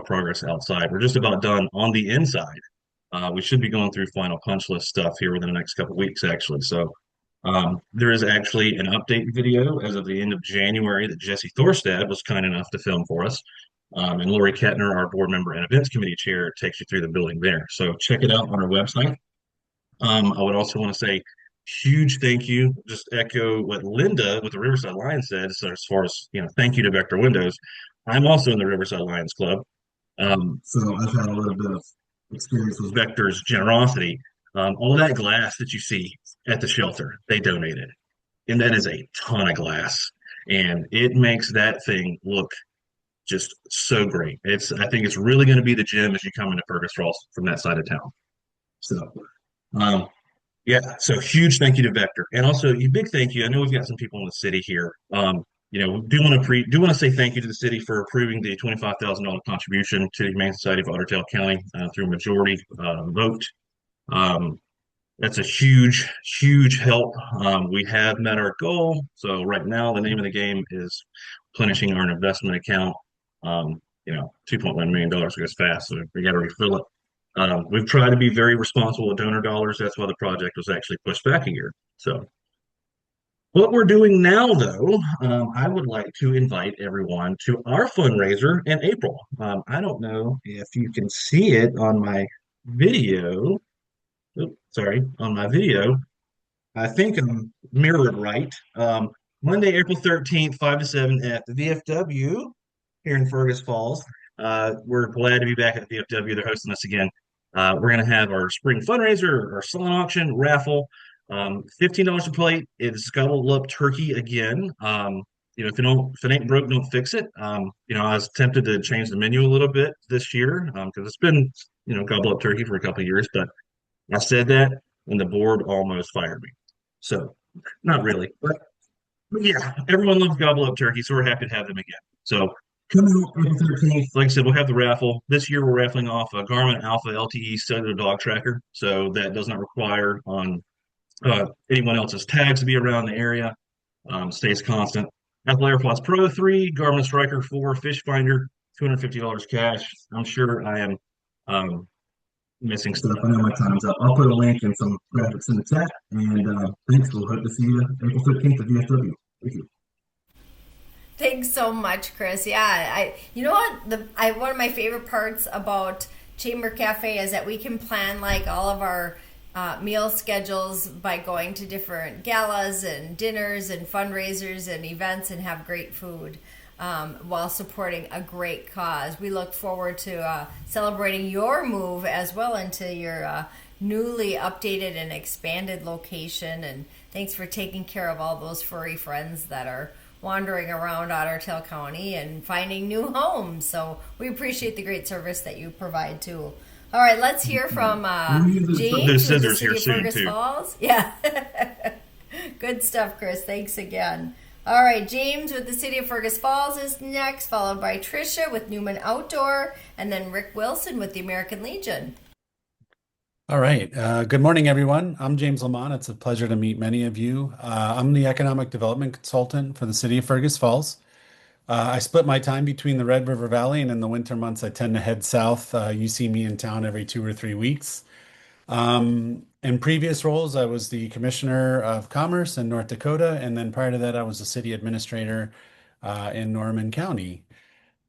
progress outside. We're just about done on the inside. We should be going through final punch list stuff here within the next couple of weeks, actually. So there is actually an update video as of the end of January that Jesse Thorstad was kind enough to film for us. And Lori Kettner, our board member and events committee chair, takes you through the building there. So check it out on our website. I would also want to say huge thank you. Just echo what Linda with the Riverside Lions said. So as far as thank you to Vector Windows. I'm also in the Riverside Lions Club. So I've had a little bit of experience with Vector's generosity. All that glass that you see at the shelter, they donated. And that is a ton of glass. And it makes that thing look just so great. I think it's really going to be the gem as you come into Fergus Falls from that side of town. So so huge thank you to Vector. And also a big thank you. I know we've got some people in the city here. Do want to say thank you to the city for approving the $25,000 contribution to the Humane Society of Otter Tail County through majority vote. That's a huge, huge help. We have met our goal. So right now, the name of the game is replenishing our investment account. $2.1 million goes fast, so we got to refill it. We've tried to be very responsible with donor dollars. That's why the project was actually pushed back a year. So what we're doing now, though, I would like to invite everyone to our fundraiser in April. I don't know if you can see it on my video. On my video. I think I'm mirrored right. Monday, April 13th, 5 to 7 at the VFW here in Fergus Falls. We're glad to be back at the VFW. They're hosting us again. We're going to have our spring fundraiser, our silent auction, raffle. $15 a plate. It's Scuttled Up Turkey again. if it ain't broke, don't fix it. I was tempted to change the menu a little bit this year because it's been, gobble up turkey for a couple of years, but I said that and the board almost fired me. So not really, but yeah, everyone loves gobble up turkey, so we're happy to have them again. So come out April 13th. Like I said, we'll have the raffle. This year we're raffling off a Garmin Alpha LTE cellular dog tracker. So that does not require on anyone else's tags to be around the area. Stays constant. Apple AirPods Pro 3, Garmin Striker 4, Fish Finder, $250 cash. I'm sure I am missing stuff. I know my time's up. I'll put a link and some graphics in the chat. And thanks. We'll hope to see you April 13th at VFW. Thank you. Thanks so much, Chris. Yeah, you know what? One of my favorite parts about Chamber Cafe is that we can plan like all of our meal schedules by going to different galas and dinners and fundraisers and events and have great food while supporting a great cause. We look forward to celebrating your move as well into your newly updated and expanded location. And thanks for taking care of all those furry friends that are wandering around Otter Tail County and finding new homes. So we appreciate the great service that you provide too. All right, let's hear from James with the City of Fergus Falls. Yeah, good stuff, Chris. Thanks again. All right, James with the City of Fergus Falls is next, followed by Tricia with Newman Outdoor, and then Rick Wilson with the American Legion. All right. Good morning, everyone. I'm James Lamont. It's a pleasure to meet many of you. I'm the economic development consultant for the City of Fergus Falls. I split my time between the Red River Valley, and in the winter months, I tend to head south. You see me in town every 2 or 3 weeks. In previous roles, I was the Commissioner of Commerce in North Dakota, and then prior to that, I was the City Administrator in Norman County.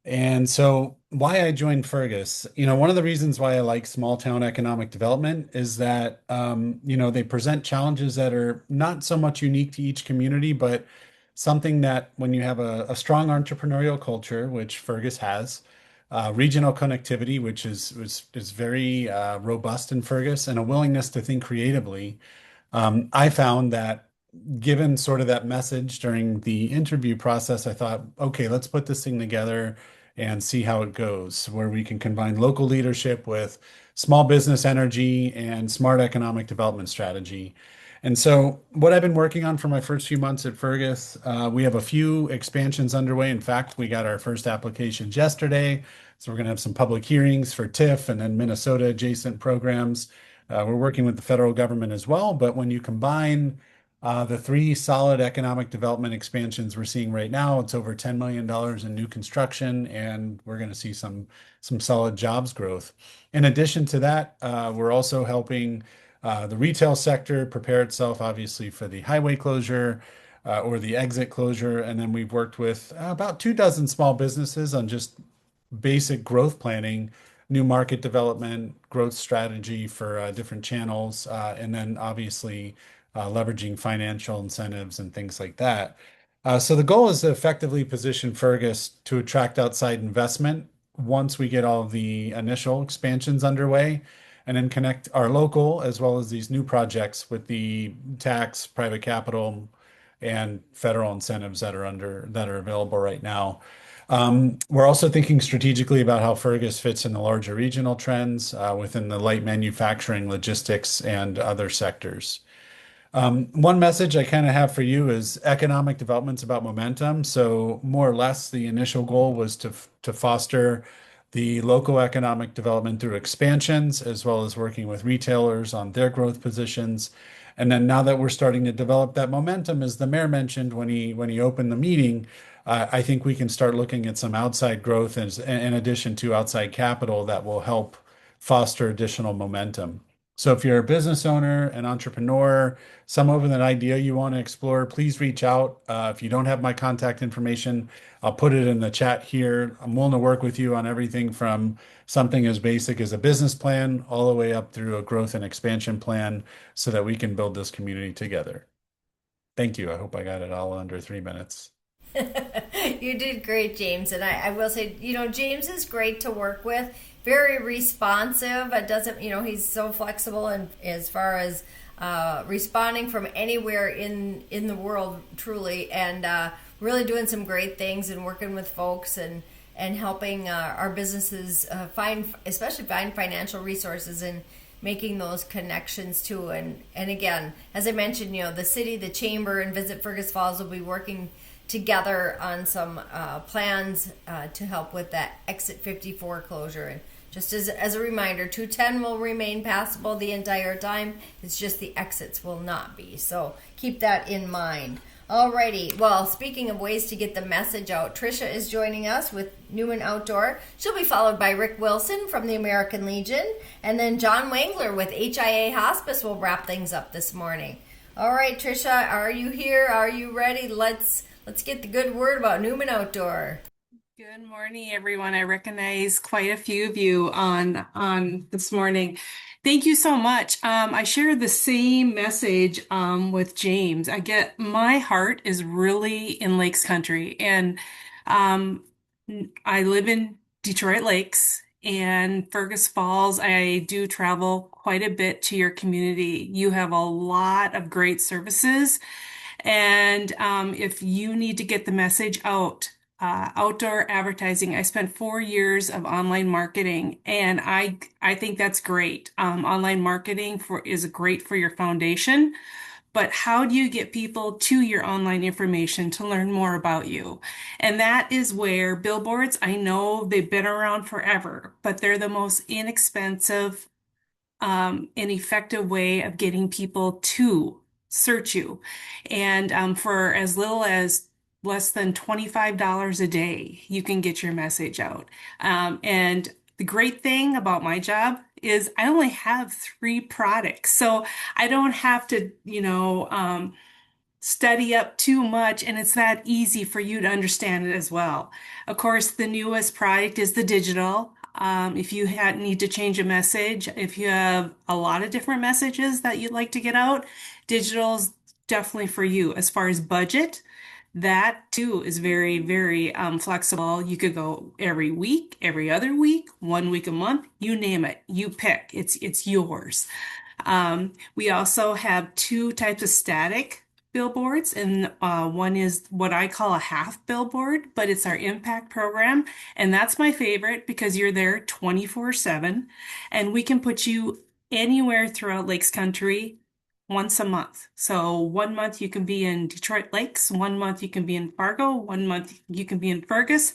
And so why I joined Fergus, one of the reasons why I like small town economic development is that, they present challenges that are not so much unique to each community, but something that when you have a strong entrepreneurial culture, which Fergus has, regional connectivity, which is very robust in Fergus, and a willingness to think creatively, I found that given sort of that message during the interview process, I thought, okay, let's put this thing together and see how it goes, where we can combine local leadership with small business energy and smart economic development strategy. And so what I've been working on for my first few months at Fergus, we have a few expansions underway. In fact, we got our first applications yesterday. So we're going to have some public hearings for TIF and then Minnesota adjacent programs. We're working with the federal government as well. But when you combine the 3 solid economic development expansions we're seeing right now, it's over $10 million in new construction, and we're going to see some solid jobs growth. In addition to that, we're also helping the retail sector prepare itself, obviously, for the highway closure or the exit closure. And then we've worked with about 24 small businesses on just basic growth planning, new market development, growth strategy for different channels, and then obviously leveraging financial incentives and things like that. So the goal is to effectively position Fergus to attract outside investment once we get all of the initial expansions underway, and then connect our local as well as these new projects with the tax, private capital, and federal incentives that are available right now. We're also thinking strategically about how Fergus fits in the larger regional trends within the light manufacturing, logistics, and other sectors. One message I kind of have for you is economic development's about momentum. So more or less, the initial goal was to foster the local economic development through expansions, as well as working with retailers on their growth positions. And then now that we're starting to develop that momentum, as the mayor mentioned when he opened the meeting, I think we can start looking at some outside growth in addition to outside capital that will help foster additional momentum. So if you're a business owner, an entrepreneur, someone with an idea you want to explore, please reach out. If you don't have my contact information, I'll put it in the chat here. I'm willing to work with you on everything from something as basic as a business plan all the way up through a growth and expansion plan so that we can build this community together. Thank you. I hope I got it all under 3 minutes. You did great, James. And I will say, James is great to work with. Very responsive. It doesn't, he's so flexible and as far as responding from anywhere in the world, truly. And really doing some great things and working with folks and helping our businesses especially find financial resources and making those connections too. And again, as I mentioned, the city, the chamber, and Visit Fergus Falls will be working together on some plans to help with that exit 54 closure. And just as a reminder, 210 will remain passable the entire time. It's just the exits will not be. So keep that in mind. Alrighty. Well, speaking of ways to get the message out, Tricia is joining us with Newman Outdoor. She'll be followed by Rick Wilson from the American Legion, and then John Wangler with HIA Hospice will wrap things up this morning. All right, Tricia, are you here? Are you ready? Let's get the good word about Newman Outdoor. Good morning, everyone. I recognize quite a few of you on this morning. Thank you so much. I share the same message with James. My heart is really in Lakes Country, and I live in Detroit Lakes and Fergus Falls. I do travel quite a bit to your community. You have a lot of great services, and if you need to get the message out, outdoor advertising. I spent 4 years of online marketing, and I think that's great. Online marketing is great for your foundation, but how do you get people to your online information to learn more about you? And that is where billboards, I know they've been around forever, but they're the most inexpensive and effective way of getting people to search you. And for as little as less than $25 a day, you can get your message out. And the great thing about my job is I only have 3 products, so I don't have to, study up too much, and it's that easy for you to understand it as well. Of course, the newest product is the digital. If you need to change a message, if you have a lot of different messages that you'd like to get out, digital is definitely for you. As far as budget, that too is very, very flexible. You could go every week, every other week, 1 week a month, you name it, you pick, it's yours. We also have 2 types of static billboards, and one is what I call a half billboard, but it's our impact program, and that's my favorite because you're there 24/7, and we can put you anywhere throughout Lakes Country once a month. So 1 month you can be in Detroit Lakes, 1 month you can be in Fargo, 1 month you can be in Fergus,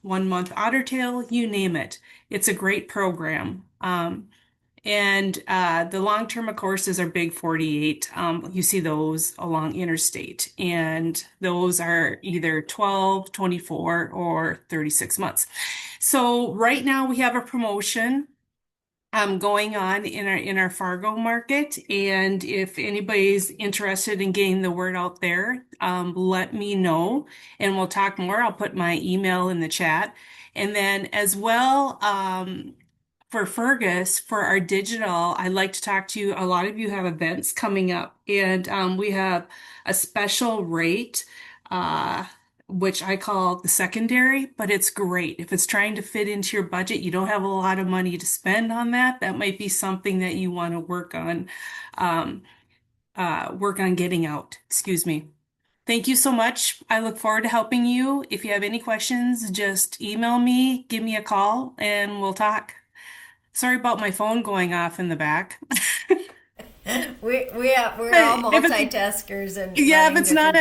1 month Otter Tail, you name it. It's a great program. And the long-term, of course, is our Big 48. You see those along interstate, and those are either 12, 24, or 36 months. So right now we have a promotion going on in our Fargo market, and if anybody's interested in getting the word out there, let me know and we'll talk more. I'll put my email in the chat. And then as well, for Fergus, for our digital, I'd like to talk to you. A lot of you have events coming up, and we have a special rate, which I call the secondary, but it's great. If it's trying to fit into your budget, you don't have a lot of money to spend on that, that might be something that you want to work on getting out. Excuse me. Thank you so much. I look forward to helping you. If you have any questions, just email me, give me a call, and we'll talk. Sorry about my phone going off in the back. We're all multitaskers, and yeah, if it's not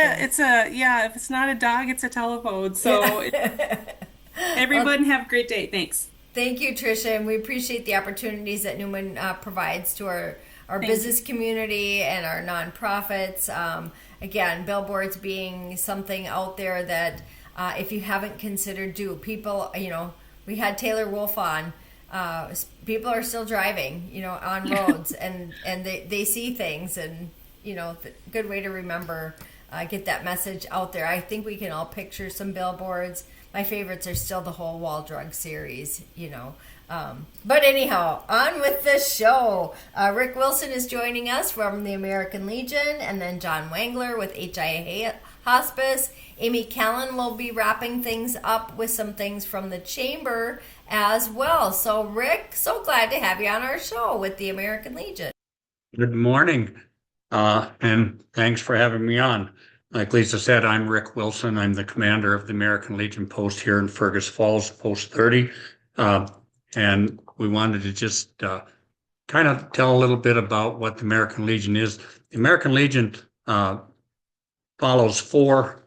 a dog, it's a telephone. So everyone have a great day. Thanks. Thank you, Tricia, and we appreciate the opportunities that Newman provides to our business community and our nonprofits. Again, billboards being something out there that if you haven't considered, do. People, we had Taylor Wolf on. People are still driving, on roads, and they see things, and good way to remember, get that message out there. I think we can all picture some billboards. My favorites are still the Whole Wall Drug series, but anyhow, on with the show. Rick Wilson is joining us from the American Legion, and then John Wangler with HIA Hospice. Amy Callan will be wrapping things up with some things from the chamber as well. So Rick, so glad to have you on our show with the American Legion. Good morning, and thanks for having me on. like Lisa said, I'm Rick Wilson. I'm the commander of the American Legion post here in Fergus Falls, Post 30. And we wanted to just kind of tell a little bit about what the American Legion is. The American Legion follows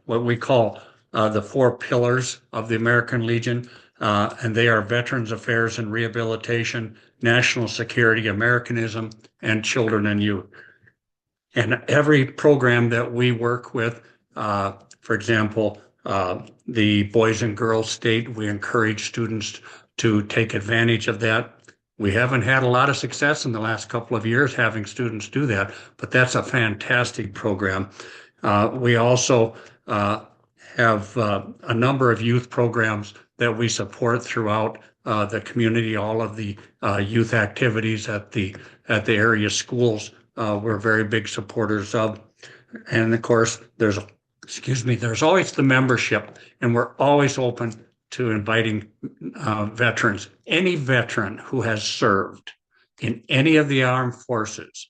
what we call the 4 pillars of the American Legion, and they are Veterans Affairs and Rehabilitation, National Security, Americanism, and Children and Youth. And every program that we work with, for example, the Boys and Girls State, we encourage students to take advantage of that. We haven't had a lot of success in the last couple of years having students do that, but that's a fantastic program. We also have a number of youth programs that we support throughout the community, all of the youth activities at the area schools. We're very big supporters of. And of course, there's always the membership, and we're always open to inviting veterans. Any veteran who has served in any of the armed forces,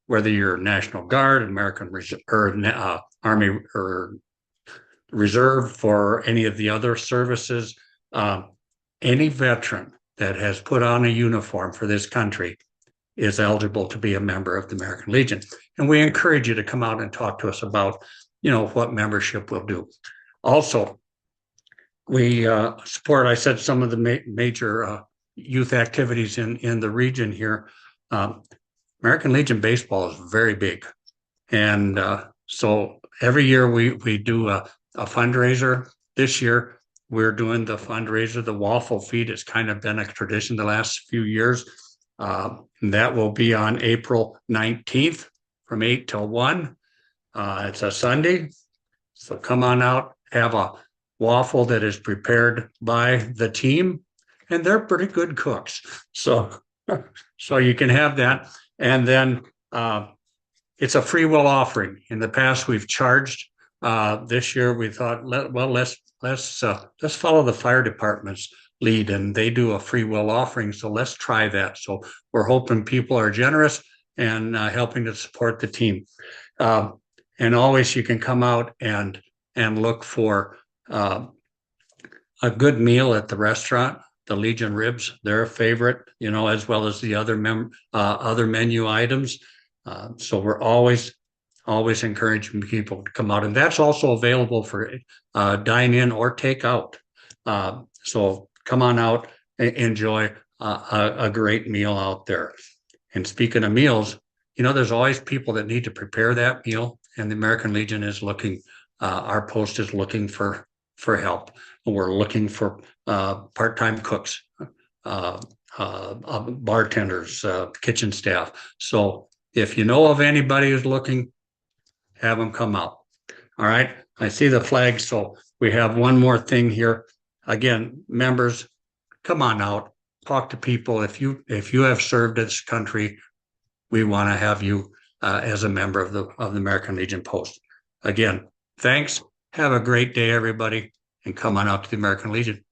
whether you're National Guard, American Army, or Reserve, for any of the other services, any veteran that has put on a uniform for this country is eligible to be a member of the American Legion. And we encourage you to come out and talk to us about, what membership will do. Also, we support, I said, some of the major youth activities in the region here. American Legion baseball is very big. And so every year we do a fundraiser. This year, we're doing the fundraiser. The waffle feed has kind of been a tradition the last few years. That will be on April 19th from 8 till 1. It's a Sunday. So come on out, have a waffle that is prepared by the team, and they're pretty good cooks. So you can have that. And then it's a free will offering. In the past, we've charged. This year, we thought, let's follow the fire department's lead, and they do a free will offering. So let's try that. So we're hoping people are generous and helping to support the team. And always you can come out and look for a good meal at the restaurant. The Legion ribs, they're a favorite, as well as the other menu items. So we're always encouraging people to come out, and that's also available for dine in or take out. So come on out, enjoy a great meal out there. And speaking of meals, there's always people that need to prepare that meal, and the American Legion is looking. Our post is looking for help. We're looking for part-time cooks, bartenders, kitchen staff. So if you know of anybody who's looking, have them come out. All right. I see the flag. So we have one more thing here. Again, members, come on out, talk to people. If you have served this country, we want to have you as a member of the American Legion Post. Again, thanks. Have a great day, everybody, and come on out to the American Legion.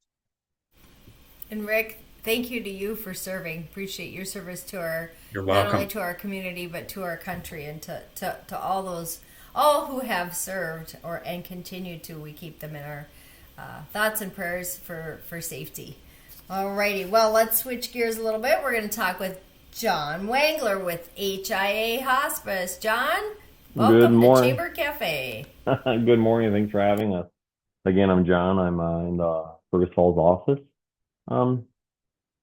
And Rick, thank you to you for serving. Appreciate your service to our, You're welcome. Not only to our community, but to our country, and to all who have served and continue to. We keep them in our thoughts and prayers for safety. Alrighty, well, let's switch gears a little bit. We're going to talk with John Wangler with HIA Hospice. John, welcome to Chamber Cafe. Good morning. Thanks for having us. Again, I'm John. I'm in the Fergus Falls office.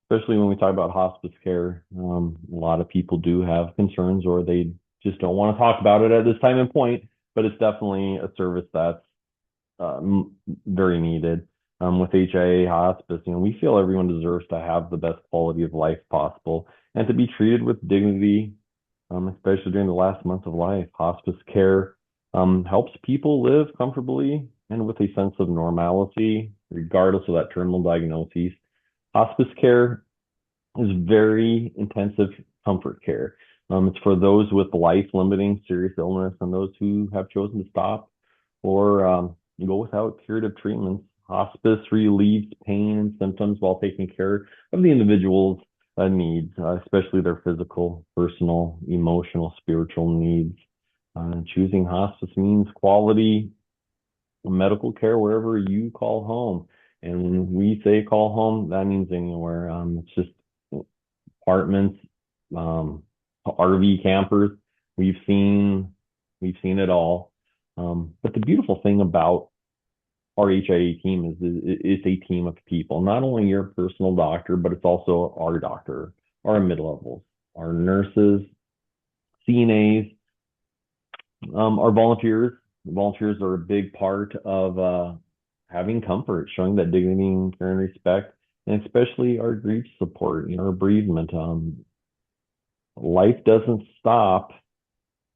Especially when we talk about hospice care, a lot of people do have concerns, or they just don't want to talk about it at this time and point, but it's definitely a service that's very needed. With HIA Hospice, we feel everyone deserves to have the best quality of life possible and to be treated with dignity, especially during the last months of life. Hospice care helps people live comfortably and with a sense of normalcy, regardless of that terminal diagnosis. Hospice care is very intensive comfort care. It's for those with life-limiting serious illness and those who have chosen to stop or go without curative treatments. Hospice relieves pain and symptoms while taking care of the individual's needs, especially their physical, personal, emotional, spiritual needs. Choosing hospice means quality medical care wherever you call home. And when we say call home, that means anywhere. It's just apartments, RV campers. We've seen it all. But the beautiful thing about our HIA team is it's a team of people. Not only your personal doctor, but it's also our doctor, our mid-levels, our nurses, CNAs, our volunteers. Volunteers are a big part of having comfort, showing that dignity and care and respect, and especially our grief support, our bereavement. Life doesn't stop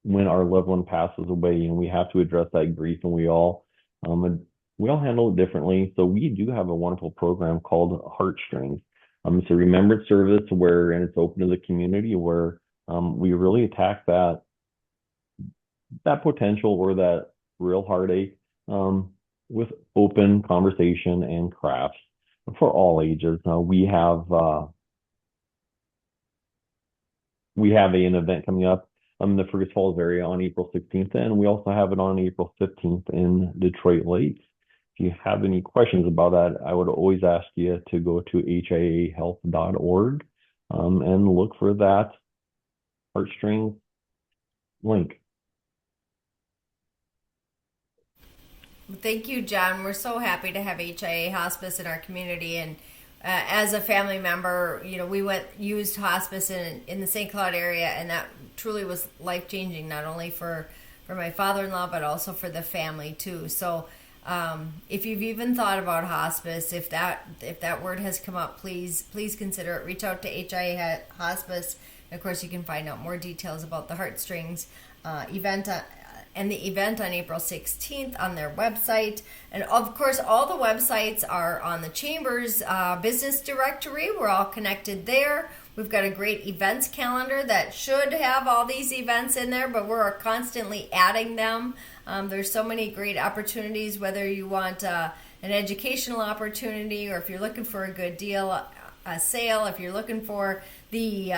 when our loved one passes away, and we have to address that grief, and we all handle it differently. So we do have a wonderful program called Heartstrings. It's a remembrance service and it's open to the community where we really attack that potential or that real heartache with open conversation and crafts for all ages. We have an event coming up in the Fergus Falls area on April 16th, and we also have it on April 15th in Detroit Lakes. If you have any questions about that, I would always ask you to go to hiahealth.org and look for that Heartstrings link. Thank you, John. We're so happy to have HIA Hospice in our community, and as a family member, we used hospice in the St. Cloud area, and that truly was life-changing, not only for my father-in-law, but also for the family too. So if you've even thought about hospice, if that word has come up, please consider it. Reach out to HIA Hospice. And of course, you can find out more details about the Heartstrings event and the event on April 16th on their website. And of course, all the websites are on the Chamber's business directory. We're all connected there. We've got a great events calendar that should have all these events in there, but we're constantly adding them. There's so many great opportunities, whether you want an educational opportunity or if you're looking for a good deal, a sale, if you're looking for the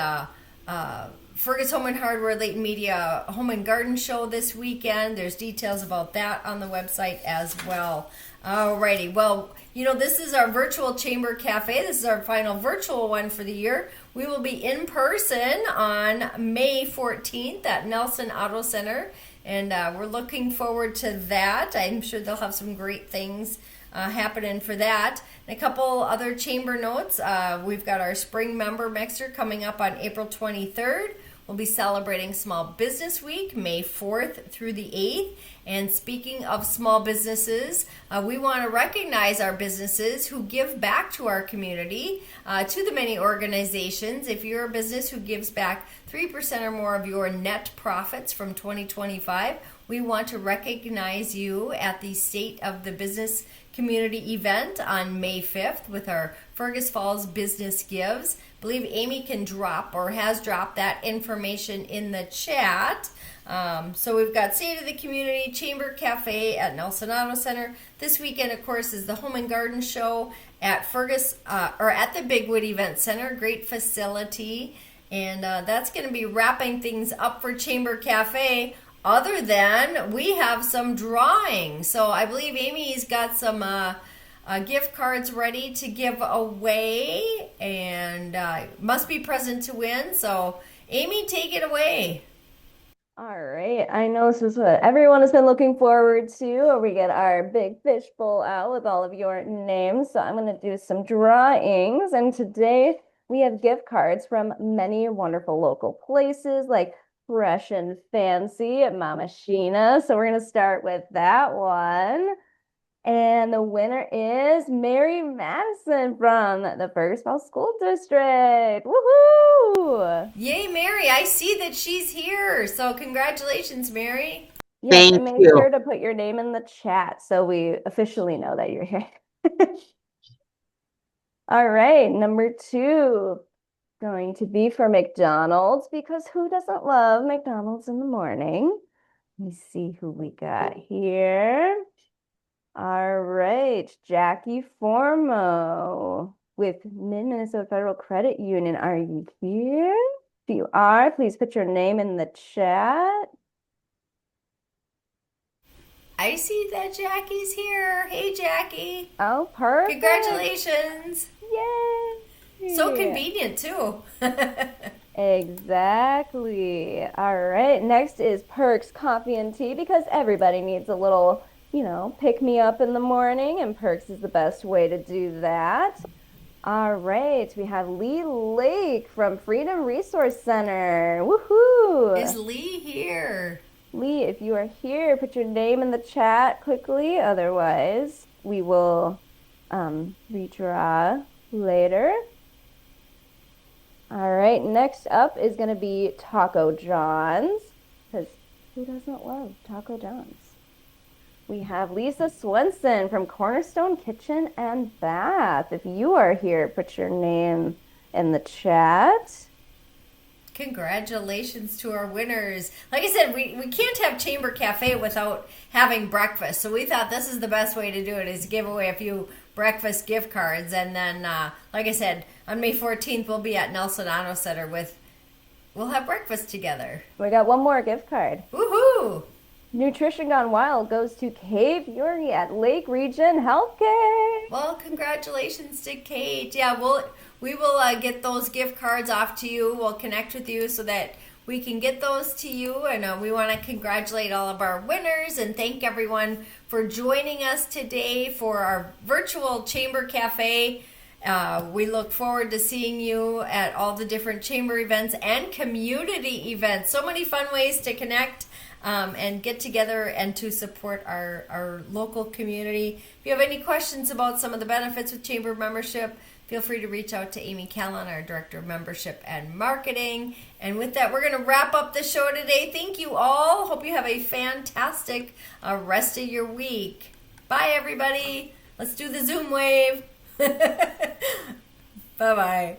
Fergus Home and Hardware Leighton Media Home and Garden Show this weekend. There's details about that on the website as well. Alrighty, well, this is our virtual Chamber Cafe. This is our final virtual one for the year. We will be in person on May 14th at Nelson Auto Center, and we're looking forward to that. I'm sure they'll have some great things happening for that. And a couple other chamber notes. We've got our spring member mixer coming up on April 23rd. We'll be celebrating Small Business Week, May 4th through the 8th. And speaking of small businesses, we want to recognize our businesses who give back to our community, to the many organizations. If you're a business who gives back 3% or more of your net profits from 2025, we want to recognize you at the State of the Business Community event on May 5th with our Fergus Falls Business Gives. I believe Amy can drop or has dropped that information in the chat. So we've got State of the Community Chamber Cafe at Nelson Auto Center. This weekend, of course, is the Home and Garden Show at Fergus or at the Bigwood Event Center. Great facility, and that's going to be wrapping things up for Chamber Cafe. Other than we have some drawing, so I believe Amy's got some gift cards ready to give away, and must be present to win. So Amy, take it away. All right, I know this is what everyone has been looking forward to. We get our big fish bowl out with all of your names. So I'm going to do some drawings, and today we have gift cards from many wonderful local places like Fresh and Fancy at Mama Sheena. So we're going to start with that one. And the winner is Mary Madison from the Fergus Falls School District. Woohoo! Yay, Mary. I see that she's here. So congratulations, Mary. Yes, and make sure to put your name in the chat so we officially know that you're here. All right, number 2. Going to be for McDonald's, because who doesn't love McDonald's in the morning? Let me see who we got here. All right, Jackie Formo with Mid-Minnesota Federal Credit Union. Are you here? If you are, please put your name in the chat. I see that Jackie's here. Hey, Jackie. Oh, perfect. Congratulations. Yay. So convenient, too. Exactly. All right. Next is Perks Coffee and Tea because everybody needs a little, pick me up in the morning, and Perks is the best way to do that. All right. We have Lee Lake from Freedom Resource Center. Woohoo! Is Lee here? Lee, if you are here, put your name in the chat quickly. Otherwise, we will redraw later. All right, next up is going to be Taco John's, because who doesn't love Taco John's? We have Lisa Swenson from Cornerstone Kitchen and Bath. If you are here, put your name in the chat. Congratulations to our winners. Like I said, we can't have Chamber Cafe without having breakfast. So we thought this is the best way to do it, is give away a few breakfast gift cards. And then, like I said, on May 14th, we'll be at Nelson Auto Center we'll have breakfast together. We got one more gift card. Woohoo! Nutrition Gone Wild goes to Kate Yorgi at Lake Region Healthcare. Well, congratulations to Kate. Yeah, we will get those gift cards off to you. We'll connect with you so that we can get those to you. And we want to congratulate all of our winners and thank everyone for joining us today for our virtual Chamber Cafe. We look forward to seeing you at all the different chamber events and community events. So many fun ways to connect and get together and to support our local community. If you have any questions about some of the benefits with chamber membership, feel free to reach out to Amy Callan, our Director of Membership and Marketing. And with that, we're going to wrap up the show today. Thank you all. Hope you have a fantastic rest of your week. Bye, everybody. Let's do the Zoom wave. Bye-bye.